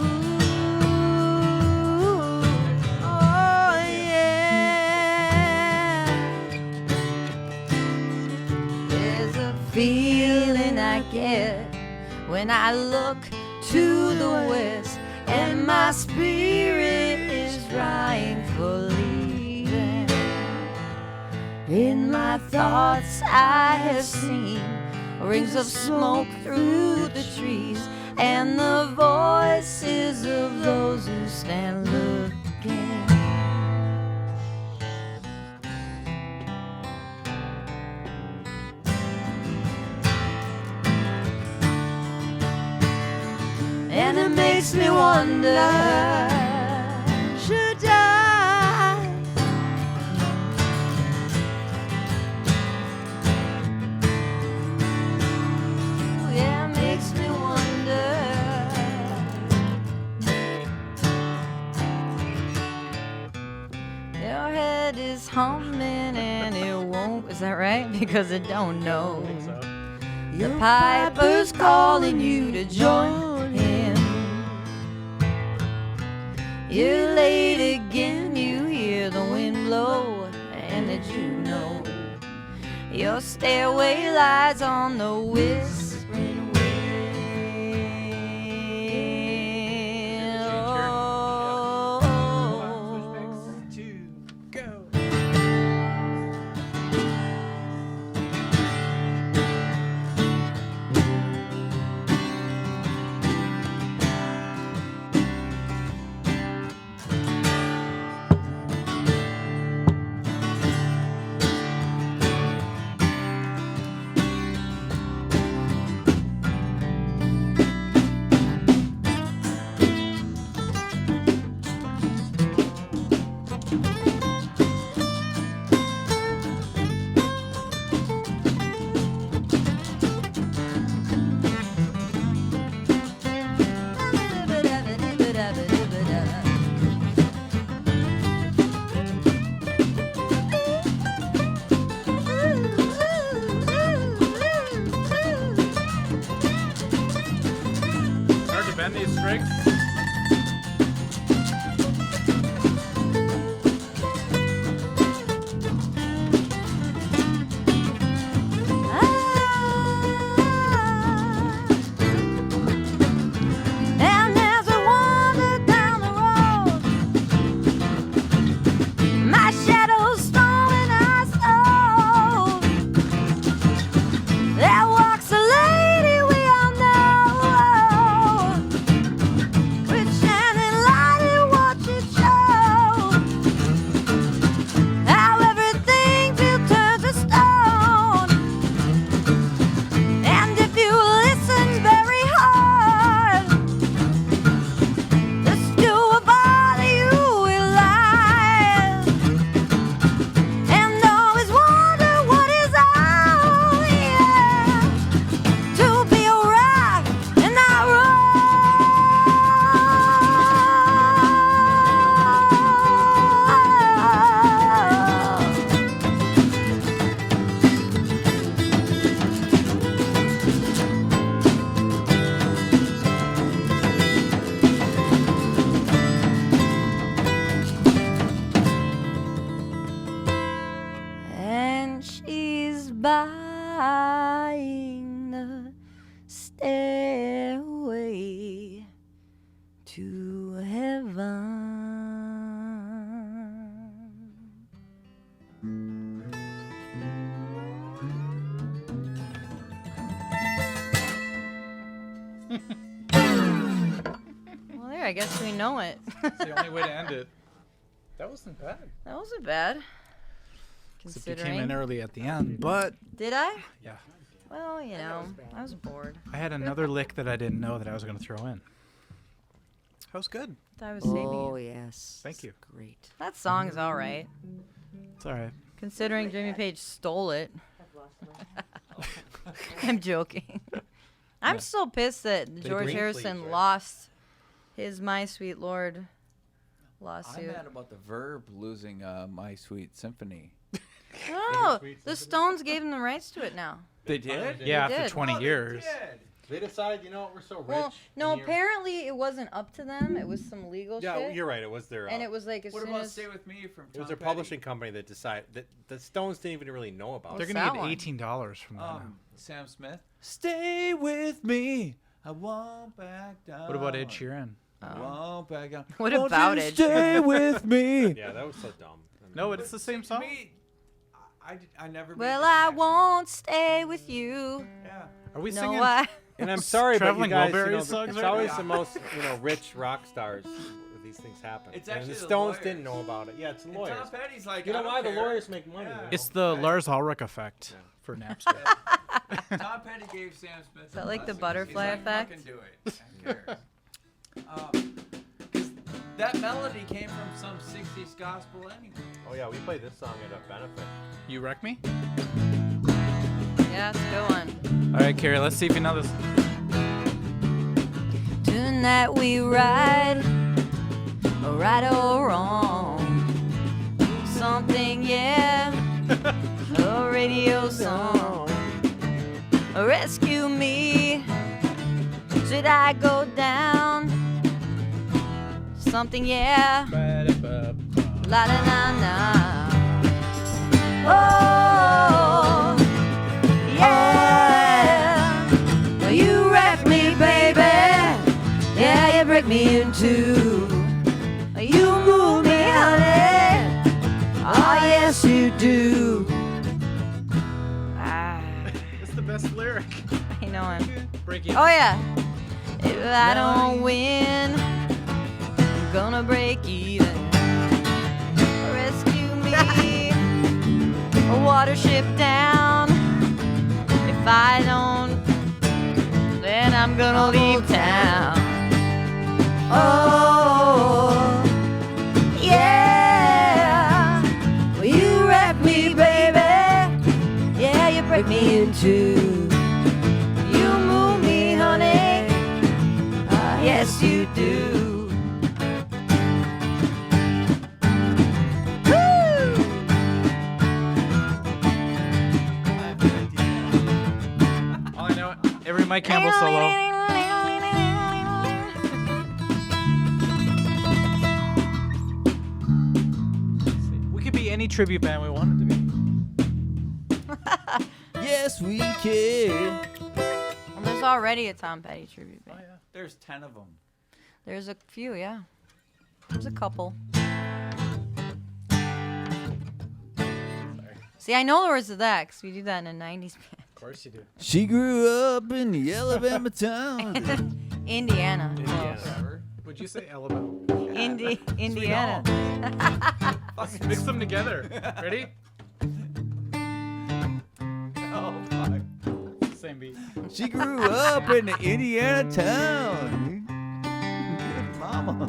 oh yeah. There's a feeling I get when I look to the west, and my spirit is crying for leaving. In my thoughts I have seen rings of smoke through the trees, and the voices of those who stand looking. And it makes me wonder, should I yeah, it makes me wonder. Your head is humming and it won't, is that right? Because it don't know. So, The piper's calling you to join him. You're late again, you hear the wind blow, and did you know your stairway lies on the whispering wind? Hard to bend these strings. And as I wander down the road, my shadow's stolen our soul. There walks a lady we all know, with shining light and watch it show. How everything feels turns to stone. And if you listen very hard, the stew will bother you with lies, and always wonder what is out here to be a rock and not and she's buying the stairway to heaven. Well, there, I guess we know it. It's the only way to end it. That wasn't bad. That wasn't bad. Except you came Considering. in early at the end, but Did I? yeah. Well, you know, I was bored. I had another lick that I didn't know that I was going to throw in. That was good. I was saving Oh you. yes. Thank you. Great. That song is all right, It's all right. considering Jimmy Page stole it. I'm joking. I'm Yeah. still pissed that George Green Harrison Fleet, right? lost his My Sweet Lord I'm lawsuit. mad about the Verb losing My Sweet Symphony. No, the Stones gave him the rights to it now. They did? Yeah, did. after 20 years. They decided, you know what, we're so rich. Well, no, and you're- apparently it wasn't up to them. It was some legal Yeah, shit. you're right. It was their. And it was like as What soon about as Stay With Me from It Tom was their Petty? publishing company that decided that the Stones didn't even really know about. They're it. going that to one? get $18 from that now. Sam Smith. Stay with me. I won't back down. What about Ed Sheeran? I won't back down. What Won't about you Ed Stay with me. Yeah, that was so dumb. No, it's the same To song. me, I never. made well, the I connection. won't stay with you. Yeah. Are we No, singing? I. And I'm sorry, but you Traveling guys, you Wilburys know, songs it's right always now? the most, rich rock stars where these things happen. It's and actually the the Stones lawyers. didn't know about it. Yeah, it's the And lawyers. Tom Petty's like, You know I don't why? The care. lawyers make money. Yeah. you know? It's the Lars Ulrich effect for Napster. Tom Petty gave Sam Smith. Is that like the blessings. butterfly He's like, effect? Fucking do it. Who cares? 'Cause that melody came from some 60s gospel anyway. Oh yeah, we played this song at a benefit. You wreck me? Yeah, it's a good one. All right, Carrie, let's see if you know this. Tonight we ride, right or wrong. Something, yeah, a radio song. Rescue me, should I go down? something, yeah. Ba-da-ba-ba. La da na na. Oh, yeah. Well, you wreck me, baby. Yeah, you break me in two. You move me, honey. Oh, yes, you do. Ah, It's the best lyric. I know him. Break it. Oh, yeah. If I don't win, I'm gonna break even. Rescue me, a watership down. If I don't, then I'm gonna leave town. Oh, yeah. Well, you wreck me, baby. Yeah, you break me in two. You move me, honey. Yes, you do. Woo! All I know, every Mike Campbell solo. We could be any tribute band we wanted to be. Yes, we can. Well, there's already a Tom Petty tribute band. There's 10 of them. There's a few, yeah. There's a couple. See, I know the words of that because we do that in a 90s band. Of course you do. She grew up in the Alabama town. Indiana. Indiana. Would you say Alabama? Indiana. Let's mix them together. Ready? Oh, my. Same beat. She grew up in the Indiana town. Good mama.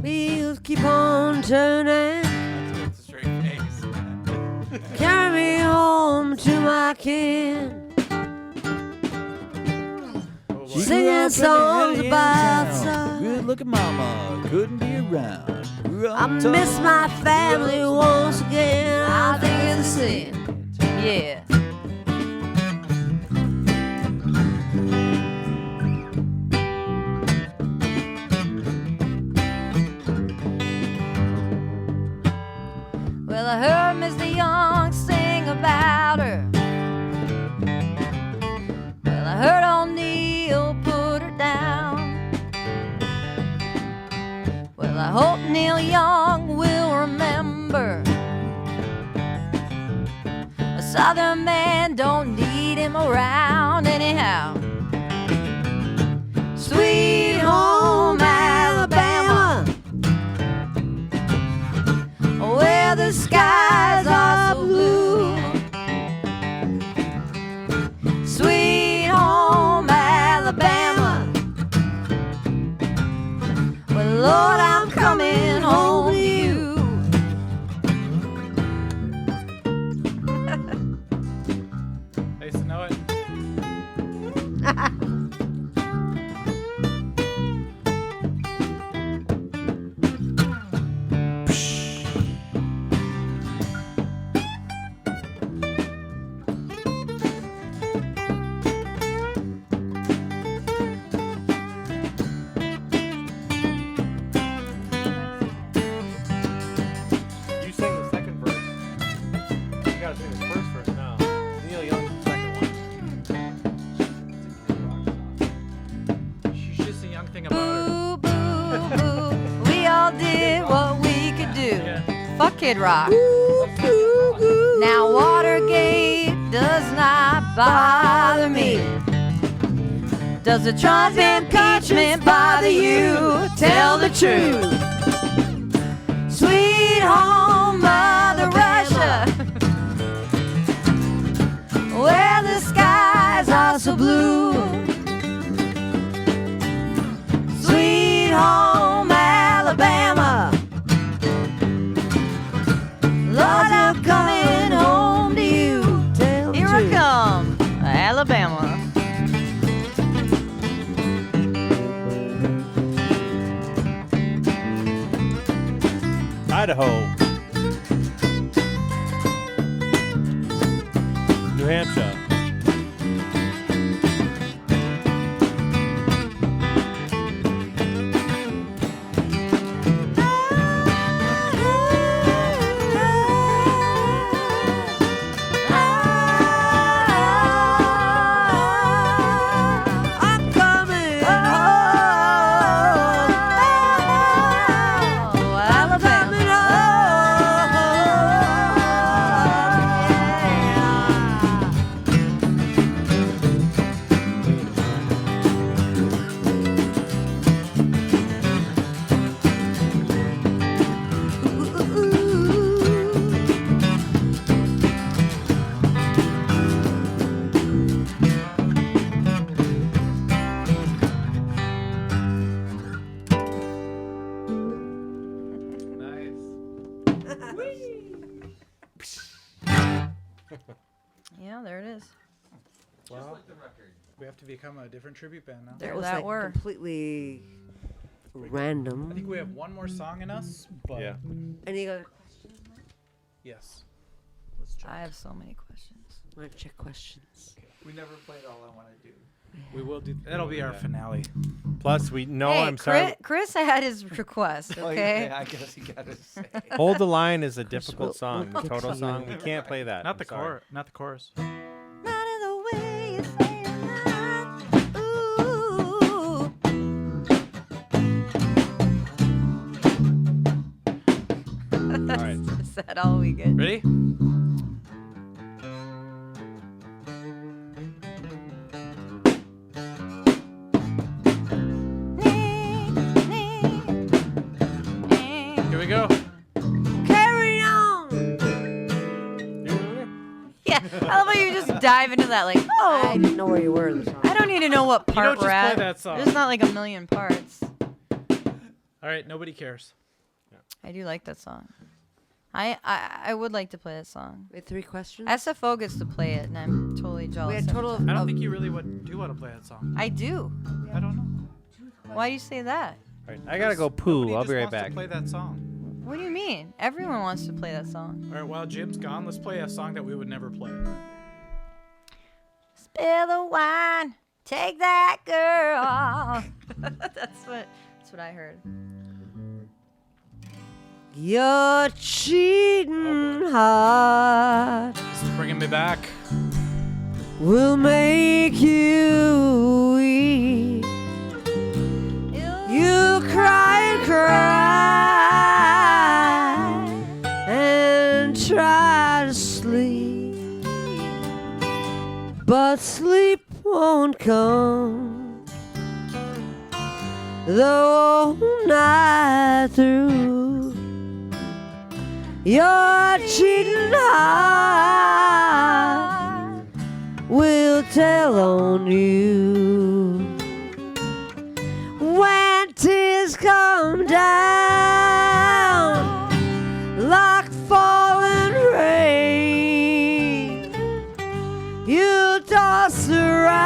Wheels keep on turning. That's a straight face. Carry me home to my kin. She Singing grew up in the songs Indiana about town. sun. Good looking mama couldn't be around. Grew up I miss tall, my family grew up once again. I think it's a sin. Yeah. Well, I heard Mr. Young sing about her. Well, I heard O'Neill put her down. Well, I hope Neil Young will remember. A Southern man don't need him around anyhow. Sweet home Alabama, where the skies are so blue. Sweet home Alabama, well, Lord, I'm coming home to you. I used to know it. You sang the second verse. You gotta sing the first verse now. Neil Young's the second one. She's just a young thing about her. Boo, boo, boo. We all did what we could do. Yeah. Fuck Kid Rock. Now Watergate does not bother me. Does the Trump impeachment bother you? Tell the truth. Sweet home Mother Russia, where the skies are so blue. Sweet home Alabama, Lord, I'm coming home to you. Here I come, Alabama. Idaho. New Hampshire. Yeah, there it is. Well, we have to become a different tribute band now. There That was that like were. completely random. I think we have one more song in us, but Yeah. Any other yes. Let's check. I have so many questions. want to check questions? We never played All I Want to Do. We will do. That'll be our finale. Plus, we know Hey, I'm sorry. Chris had his request, okay? Oh, yeah, I guess you gotta say. Hold the Line is a difficult we'll song. The pick total you. song. We can't play that. Not the I'm sorry. chorus. Not the chorus. Not in the way you say it, ooh. All right. Is that all we get? Ready? Here we go. Carry on. Yeah, I love how you just dive into that like, I oh, didn't know where you were in the song. I don't need to know what You part don't just we're play at. that song. There's not like a million parts. All right. Nobody cares. I do like that song. I would like to play that song. We had 3 questions. SFO gets to play it, and I'm totally jealous. We had every total time. I don't of think you really do want to play that song. I do. I don't know. Why do you say that? All right. I gotta go poo. Nobody I'll just be right wants back. to play that song. What do you mean? Everyone wants to play that song. All right. While Jim's gone, let's play a song that we would never play. Spill the wine, take that girl. that's what I heard. your cheating heart It's bringing me back. will make you weep. You cry and cry and try to sleep, but sleep won't come the whole night through. Your cheating heart will tell on you when tears come down like falling rain. You toss around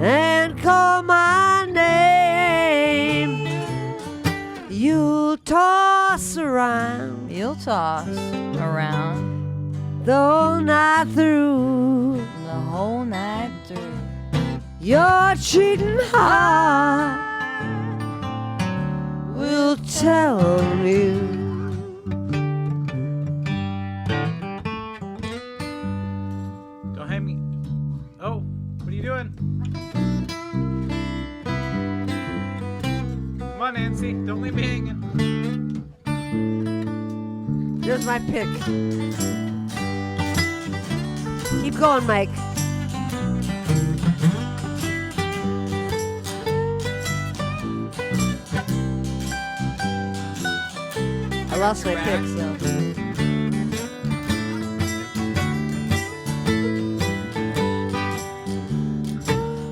and call my name. You'll toss around You'll toss around the whole night through. the whole night through. Your cheating heart will tell on you. Don't hang me. Oh, what are you doing? Come on, Nancy. Don't leave me hanging. There's my pick. Keep going, Mike. I lost my pick, so.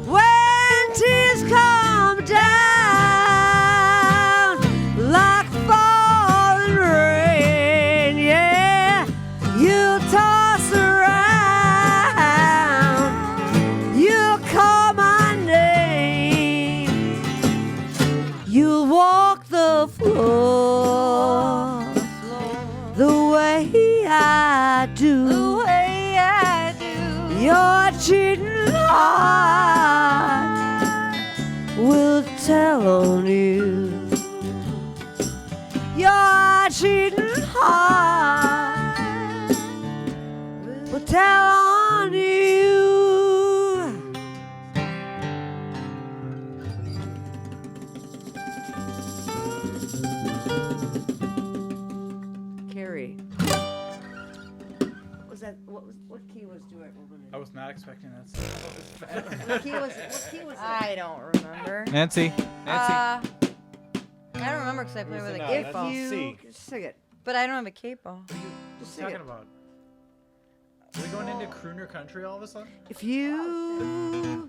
When tears come down like falling rain, yeah, you toss around, you call my name, you'll walk the floor the way I do. The way I do. Your cheating heart will tell on you. Your cheating heart will tell on you. Carrie. What key was Duet Woman I was not expecting that. Song. What key was I don't remember. Nancy. I don't remember because I play with a No, capo. that's you C. sing it. But I don't have a capo. What are you Just sing talking it. about? Are we going into crooner country all of a sudden? If you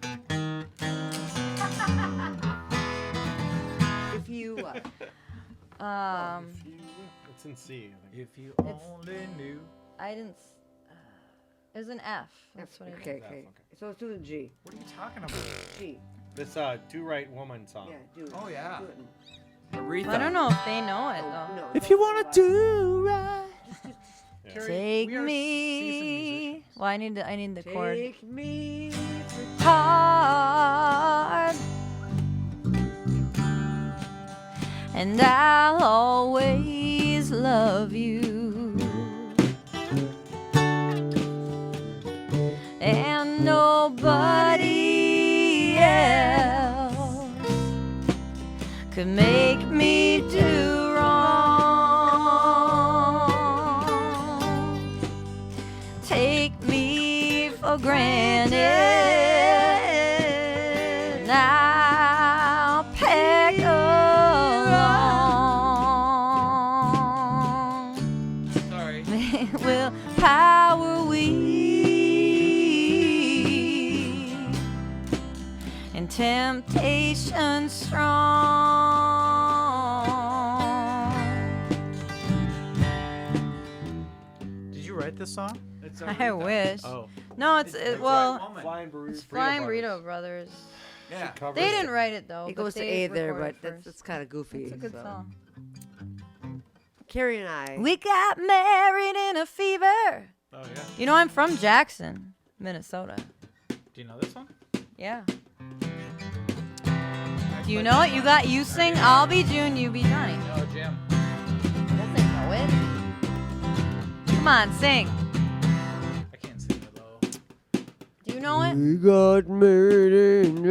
if you Um, It's It's in C, I think. If you It's- only knew. I didn't. It was an F. That's what I Okay, did. okay. So let's do the G. What are you talking about? G. This Do Right Woman song. Yeah, do it. Oh, yeah. Do it. Aretha. I don't know if they know it though. No. If you want to do right. Carrie, Take we are seasoned me. musicians. Well, I need the chord. Take me Hard. And I'll always love you. And nobody else could make me do wrong. Take me for granted. I'll peg along. Sorry. Will power we and temptation strong. Did you write this song? It's I Aretha. wish. Oh. No, it's It's well, Woman. Flying Burrito. it's Flying Burrito Brothers. Yeah. They didn't write it though. It but goes to they A there, recorded but first. that's kind of goofy. It's a good so. song. Carrie and I. We got married in a fever. Oh yeah. You know, I'm from Jackson, Minnesota. Do you know this one? Yeah. Do you know it? You sing I'll be June, you be Johnny. No, Jim. Doesn't know it. Come on, sing. I can't sing it though. Do you know it? We got married in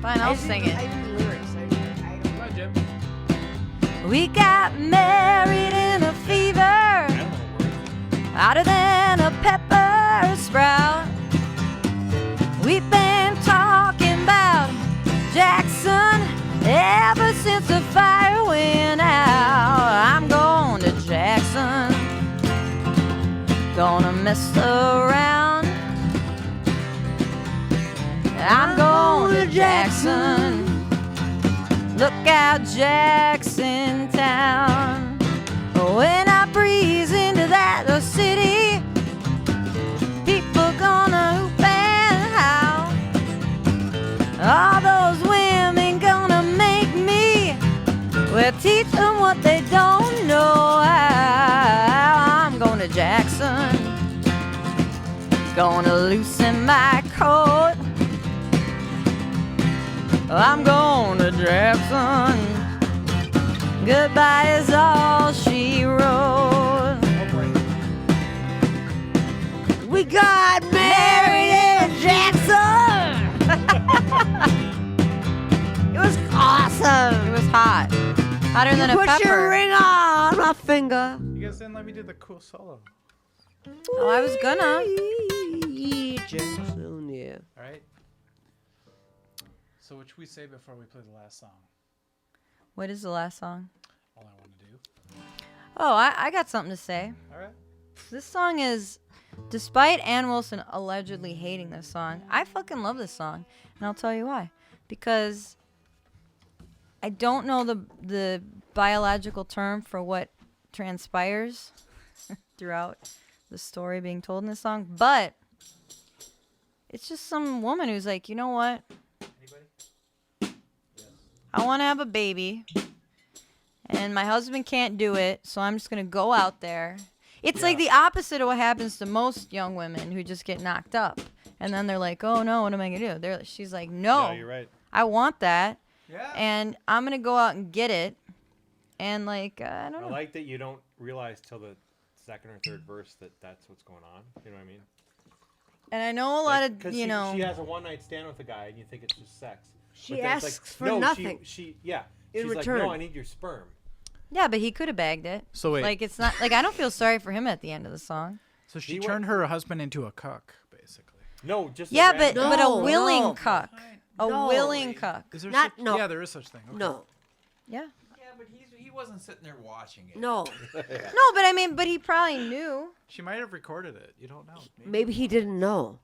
Fine, I'll sing I it. do the lyrics. I don't. Come on, Jim. We got married in a fever, I don't know the words. hotter than a pepper sprout. We've been talking about Jackson ever since the fire went out. I'm going to Jackson, gonna mess around. I'm going to Jackson. Look out, Jackson Town. When I breeze into that city, people gonna hoop and howl. All those women gonna make me, well, teach them what they don't know. I'm going to Jackson, gonna loosen my coat. I'm going to Jackson. Goodbye is all she wrote. We got married in Jackson. It was awesome. It was hot. Hotter than a Put pepper. your ring on my finger. You guys didn't let me do the cool solo. Oh, I was gonna. Jackson, yeah. All right. So what should we say before we play the last song? What is the last song? All I want to do. Oh, I got something to say. All right. This song is, despite Ann Wilson allegedly hating this song, I fucking love this song, and I'll tell you why. Because I don't know the biological term for what transpires throughout the story being told in this song, but it's just some woman who's like, you know what? Anybody? I want to have a baby, and my husband can't do it, so I'm just going to go out there. It's like the opposite of what happens to most young women who just get knocked up. And then they're like, oh, no, what am I going to do? She's like, no, Yeah, you're right. I want that, Yeah. and I'm going to go out and get it. And, like, I don't I know. like that you don't realize till the second or third verse that that's what's going on. You know what I mean? And I know a lot Like, of, 'cause you know. she has a one night stand with a guy, and you think it's just sex. She But then it's asks for no, nothing. Yeah. In She's return. like, no, I need your sperm. Yeah, but he could have bagged it. So wait. Like, it's not, like, I don't feel sorry for him at the end of the song. So she He turned her husband into a cuck, basically. No, just Yeah, a but random- but a No, willing no. cuck. A No. willing cuck. Is there Not- such, no. Yeah, there is such thing. Okay. No, Yeah. Yeah, but he wasn't sitting there watching it. no. No, but I mean, but he probably knew. She might have recorded it. You don't know. Maybe he didn't know.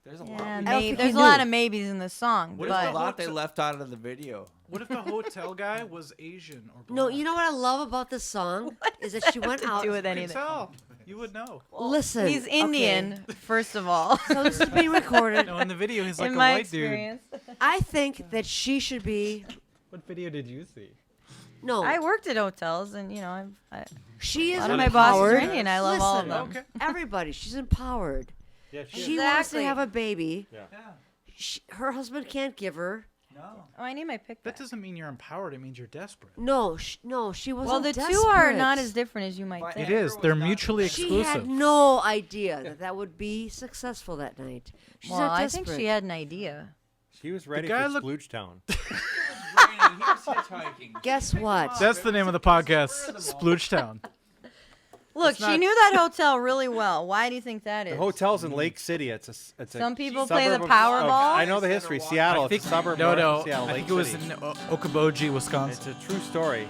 There's a lot. Yeah, I don't think there's he a lot knew. of maybes in the song, What is There's but a lot they left out of the video. What if the hotel guy was Asian or black? No, you know what I love about this song is that she went out. do with You can anything. tell. You would know. Listen, He's okay. Indian, first of all. So this is being recorded. No, in the video he's like in a my white experience. I think that she should be. dude. What video did you see? No, I worked at hotels, and she a is lot of my bosses are empowered. Indian. I love all of Listen, them. Okay. Everybody, she's empowered. Yeah, She wants to Exactly. have a baby. Yeah. Her husband can't give her. No. Oh, I need my pick That back. doesn't mean you're empowered. It means you're desperate. No, she wasn't Well, the desperate. two are not as different as you might But think. It is. They're mutually She exclusive. had no idea that that would be successful that night. She's Well, not I desperate. think she had an idea. She was ready guy for looked- Splooge Town. Raining, he was hitchhiking. Guess what? That's the name of the podcast, Splooge Town. Look, It's she not- knew that hotel really well. Why do you think that is? The hotel's in Lake City. It's a Some people play the suburb of- Powerball. I know the history. Seattle. It's a suburb north of Seattle, I Lake think it was City. in Okoboji, Wisconsin. It's a true story.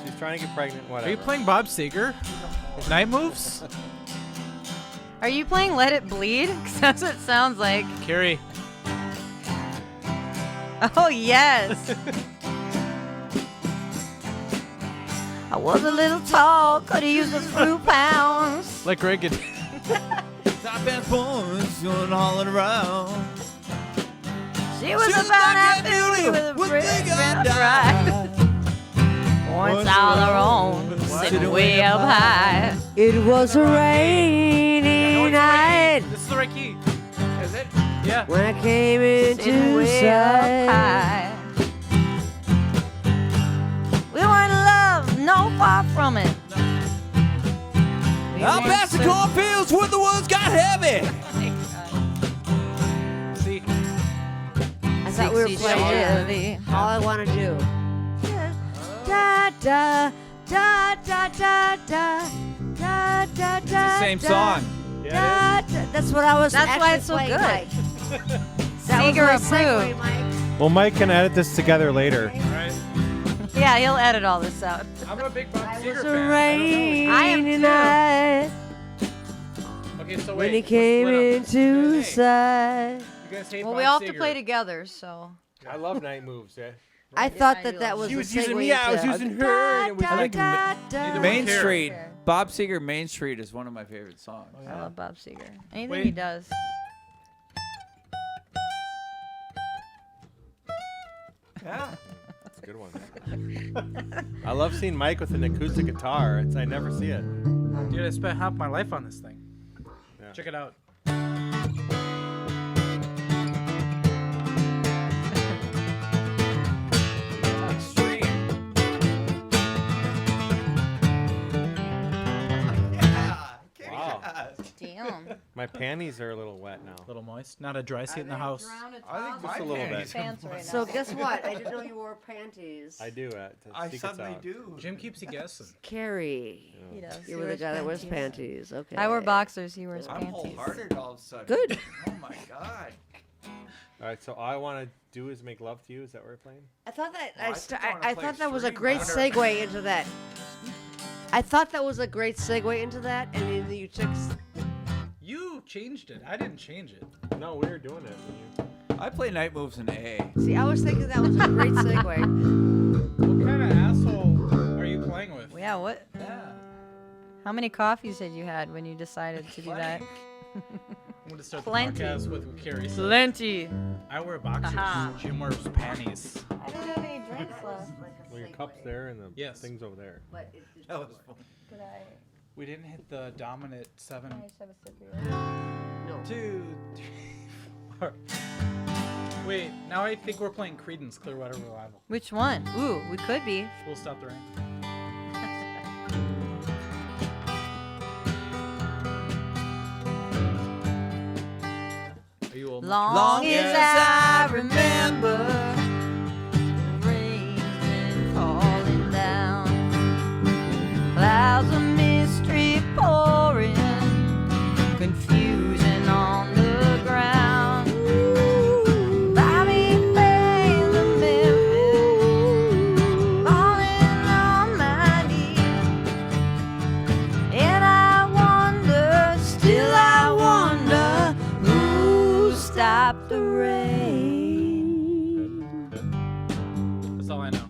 She's trying to get pregnant. Whatever. Are you playing Bob Seger? Night Moves? Are you playing Let It Bleed? 'Cause that's what it sounds like. Carrie. Oh, yes. I was a little tall, could have used a few pounds. Like Reagan. Top and points going all around. She was a brown-eyed beauty with a pretty red pride. Points all her own, sitting way up high. It was a rainy night This is the right key. Is it? Yeah. when I came Sitting into way up sight. high. We weren't in love, no far from it. We Out were past the so- cornfields where the woods got heavy. See, I thought we were 60 playing Chevy. All I Want to Do. Da da da da da da da da da. Same da, song. Yeah, Da, da. That's what I was. That's why actually it's so playing, good. Mike. That was Seeger my approved. segue, Mike. Well, Mike can edit this together later. right? Yeah, he'll edit all this out. I'm a big Bob It Seger was fan. a rainy I am too. night Okay, so when wait. he came let's split up. into Hey, sight. You guys hate Well, Bob we all have to Seger. play together, so. I love night moves. Yeah. I thought I that do that love was She the was using segue me. I was into- using her. And it was Da, like da, da. Main care. Street. Bob Seger, Main Street is one of my favorite songs. I love Bob Seger. Anything Wait. he does. Yeah. That's a good one. I love seeing Mike with an acoustic guitar. I never see it. Dude, I spent half my life on this thing. Yeah. Check it out. Extreme. Wow. Damn. My panties are a little wet now. A little moist. Not a dry seat in the house. I think Just a little bit. Pants right now. So guess what? I didn't know you wore panties. I do. I Secret's suddenly out. do. Jim keeps you guessing. Carrie. He does. You He were the wears guy that wears panties. panties. Okay. I wear boxers. He wears I'm panties. wholehearted all of a sudden. Good. Oh my god. All right, so all I want to do is make love to you. Is that what we're playing? I thought that Well, I think I wanna I play thought that was a Extreme great Banter. segue into that. I thought that was a great segue into that, and then you took. You changed it. I didn't change it. No, we were doing it. I play night moves in AA. See, I was thinking that was a great segue. What kind of asshole are you playing with? Yeah, what? How many coffees had you had when you decided to do that? I'm going to start Plenty. the podcast with what Carrie said. Plenty. I wear boxers. Aha. Jim wears panties. I don't have any drinks left. Well, your cup's there and the Yes. thing's over there. But it, That was fun. Could I We didn't hit the dominant 7, just have a sip of yours? no. 2, 3, 4. Wait, now I think we're playing Creedence Clearwater Revival. Which one? Ooh, we could be. We'll stop the rain. Are you old? enough? Long as I remember, the rain's been falling down. Clouds of mystery pouring, confusion on the ground. Bobby Bain, the Memphis, falling on my knees. And I wonder, still I wonder, who's stop the rain. That's all I know.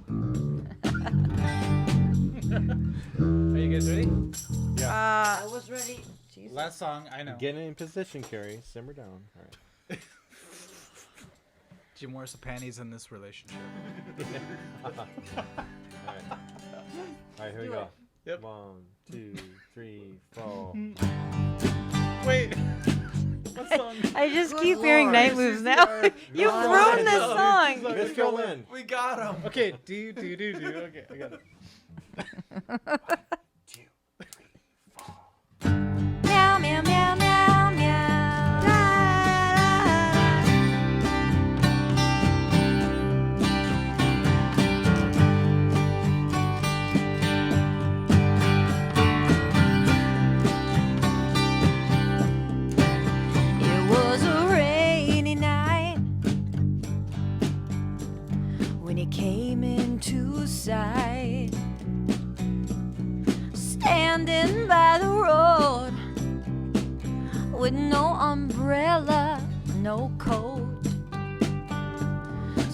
Are you guys ready? I was ready. Jesus. Last song, I know. Get in position, Carrie. Simmer down. All right. Jim wears the panties in this relationship. All right, here we go. Yep. 1, 2, 3, 4. Wait. What song? I just Good keep hearing Lord. night moves now. You've ruined this song. Let's go in. We got him. Okay, do. Okay, I got it. Meow, meow, meow, meow, meow. Da, It was a rainy night when he came into sight, standing by the road with no umbrella, no coat.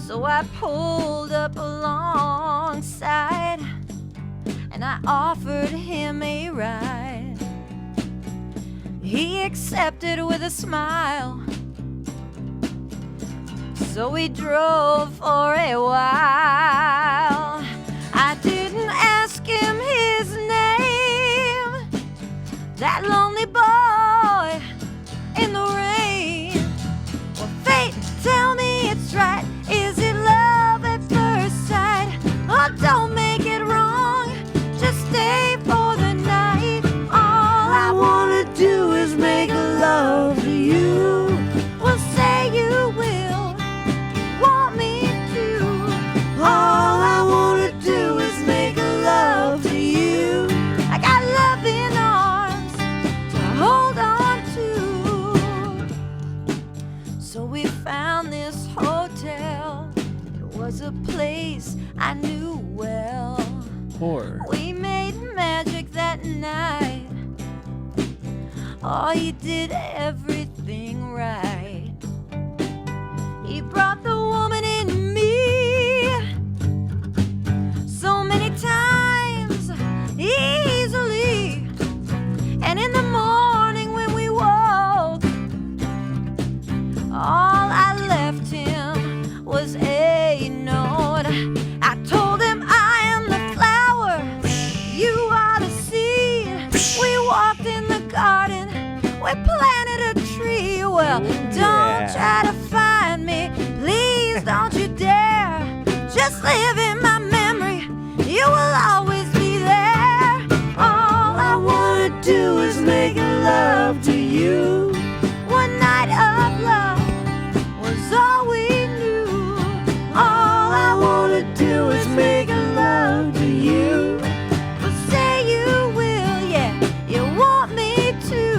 So I pulled up alongside and I offered him a ride. He accepted with a smile, so we drove for a while. I didn't ask him his name, that lonely boy in the rain. Well, fate, tell me it's right. Is it love at first sight? Oh, don't make it wrong, just stay for the night. All I wanna do is make love to you. Well, say you will, want me to. All I wanna do is make love to you. I got love in arms to hold on to. So we found this hotel. It was a place I knew well. We made magic that night. Oh, he did everything right. He brought the woman in me so many times, easily. And in the morning when we woke, all I left him was a note. I told him I am the flower, you are the seed. We walked in the garden, we planted a tree. Well, don't try to find me, please don't you dare. Just live in my memory, you will always be there. All I wanna do is make love to you. One night of love was all we knew. All I wanna do is make love to you. But say you will, yeah, you want me to.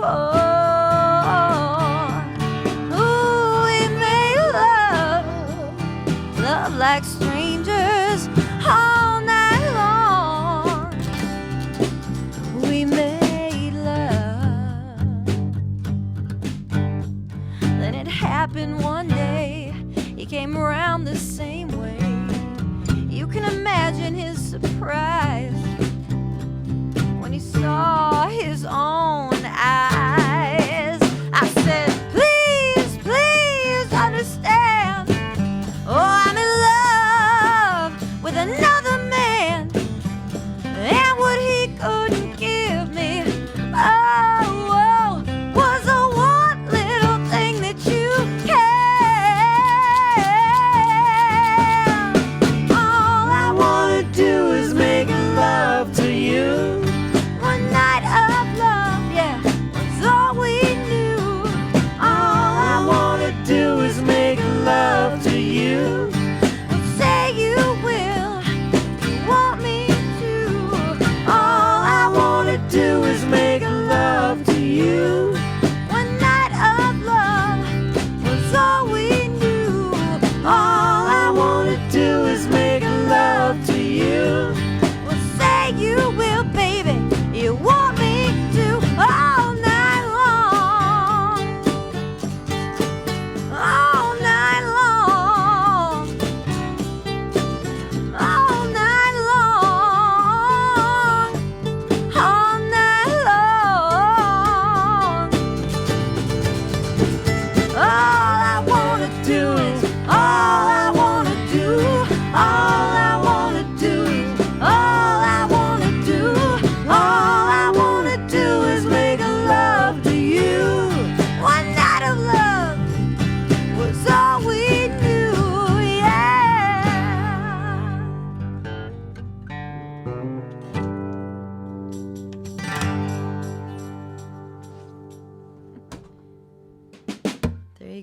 Oh, ooh, we made love, love like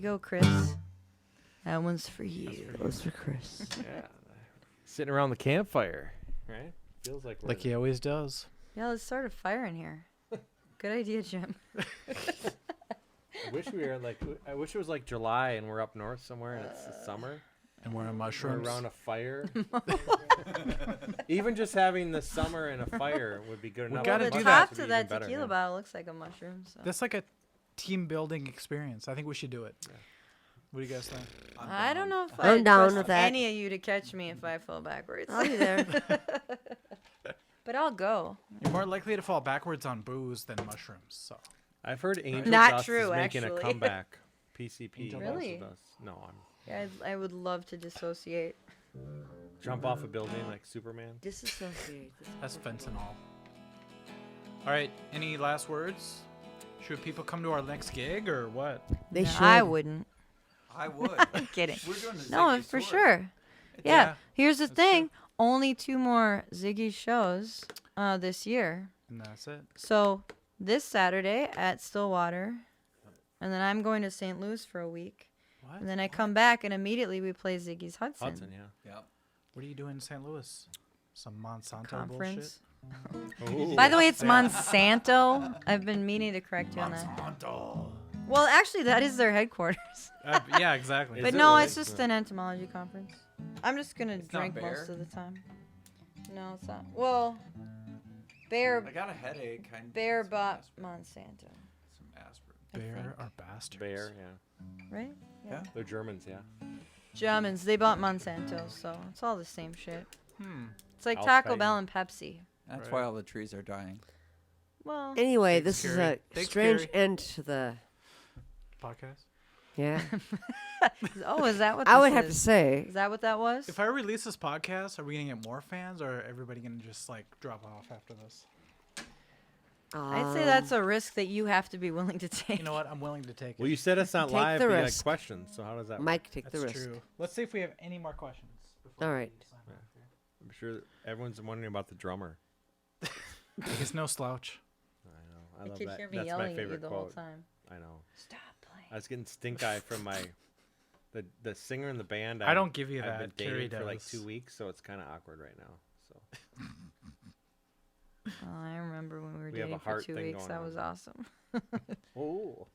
go, Chris. That one's for you. Those for Chris. Yeah. Sitting around the campfire, right? Feels like Like he always does. Yeah, let's start a fire in here. Good idea, Jim. I wish we were like. I wish it was like July and we're up north somewhere and it's the summer. And we're in We're mushrooms. around a fire. Even just having the summer and a fire would be good enough. gotta The do Mushrooms that. top would to be that even better, tequila yeah. bottle looks like a mushroom. So. That's like a team building experience. I think we should do it. What do you guys think? I don't know if I'm I down trust with that. any of you to catch me if I fall backwards. I'll be there. But I'll go. You're more likely to fall backwards on booze than mushrooms. So I've heard Angel Not Dust true, is making actually. a comeback. PCP. Angel Angel Really? Dust. No, I'm Yeah, I would love to dissociate. jump off a building like Superman. Disassociate. that's fentanyl. All right. Any last words? Should people come to our next gig or what? They No, should. I wouldn't. I would. I'm kidding. We're doing the No, Ziggy for tour. sure. Yeah. Yeah, Here's the that's thing. Only 2 more Ziggy shows this year. And that's it. So this Saturday at Stillwater. And then I'm going to St. Louis for a week. What? And then I come back and immediately we play Ziggy's Hudson, Hudson, yeah. Yep. What are you doing in St. Louis? Some Monsanto conference. Ooh. By the way, it's Monsanto. I've been meaning to correct you on that. Well, actually, that is their headquarters. bullshit. Yeah, exactly. Is But it no, really? it's just an entomology conference. I'm just gonna It's not drink Bayer? most of the time. No, it's not. Well, Bear I got a headache. I need Bear some bought aspirin. Monsanto, Some aspirin. I Bear think. or bastards? Bear, yeah. right? Yeah. They're Germans, yeah. Germans, they bought Monsanto, so it's all the same shit. It's like I'll Taco pay Bell you. and Pepsi. That's Right. why all the trees are dying. Well, Anyway, Thanks, this is Carrie. a Thanks, strange Carrie. end to the. Podcast. Yeah. oh, is that what I this would have to is? say. Is that what that was? If I release this podcast, are we gonna get more fans, or everybody gonna just like drop off after this? I'd say that's a risk that you have to be willing to take. You know what? I'm willing to take it. Well, you said it's not Take live, the but you had risk. questions. So how does that work? Mike, take That's the risk. true. Let's see if we have any more questions. before All we right. sign off here. I'm sure everyone's wondering about the drummer. He's no slouch. I know. I You love could that. hear me That's my yelling at you favorite the whole quote. time. I know. Stop playing. I was getting stink eye from my the singer in the band. I don't give you I've that. been Carrie dating for like does. 2 weeks, so it's kind of awkward right now. So Oh, I remember when we were We have a dating for heart 2 thing weeks. going That on. was awesome. oh,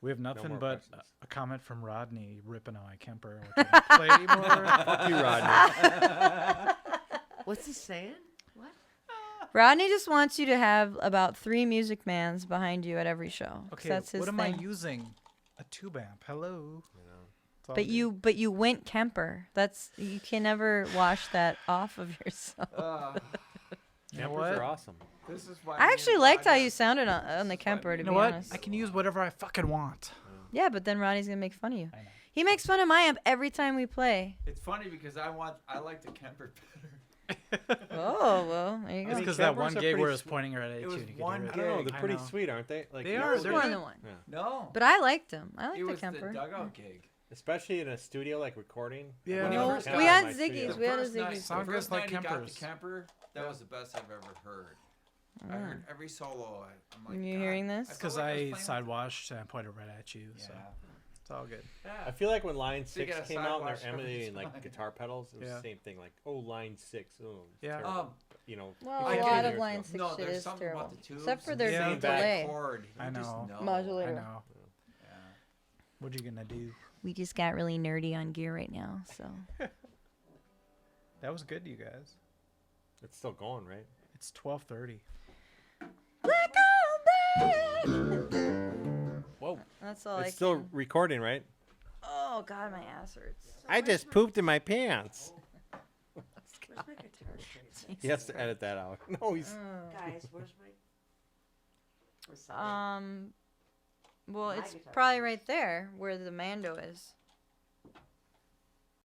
We have nothing more but questions. a comment from Rodney ripping on my Kemper. Which I don't play anymore. fuck you, Rodney. What's he saying? What? Rodney just wants you to have about 3 Music Mans behind you at every show. 'cause Okay, that's his what am thing. I using? A tube amp. Hello. It's all But good. you went Kemper. That's you can never wash that off of yourself. You know Campers what? are awesome. This is why. I actually liked how you sounded on the Kemper, to You be know what? honest. I can use whatever I fucking want. Yeah, but then Rodney's gonna make fun of you. I know. He makes fun of my amp every time we play. It's funny because I like the Kemper better. Oh well, there you It's go. because that Campers one are gig pretty where it's sweet. pointing right at It you. was and you could one hear I it. don't know. gig. They're I pretty know. sweet, aren't they? Like They no, are, There's they're more good. than one. Yeah. No. But I liked him. I It like the was the Kemper. dugout gig. Especially in a studio like recording. Yeah. When you No, first we got had in my Ziggy's. studio. We had a first night- Ziggy's. Sound the just first like night he got the Kempers. Kemper, that was the best I've ever heard. I heard every solo. I'm like, You God, hearing this? felt Because like was I playing with- side washed and I pointed right at you. Yeah. So it's all good. I feel like when Line So you 6 got a came out and sidewatch they're every emulating like time. guitar pedals, it was Yeah. the same thing. Like, oh, Line 6. Oh, it's Yeah. terrible. You know, Well, I a get lot it. of Line 6 No, shit there's is something terrible. about the tubes Except for and their Yeah. beat Back delay. chord. You I just know. know. Modulator. I know. Yeah. What you gonna do? We just got really nerdy on gear right now, so. That was good, you guys. it's still going, right? It's 12:30. Whoa. That's all It's I still can. recording, right? Oh god, my ass hurts. I just pooped in my pants. Where's my guitar? He has to edit that out. No, he's. Guys, where's my? Where's the- Well, My it's guitar probably keys. right there where the Mando is.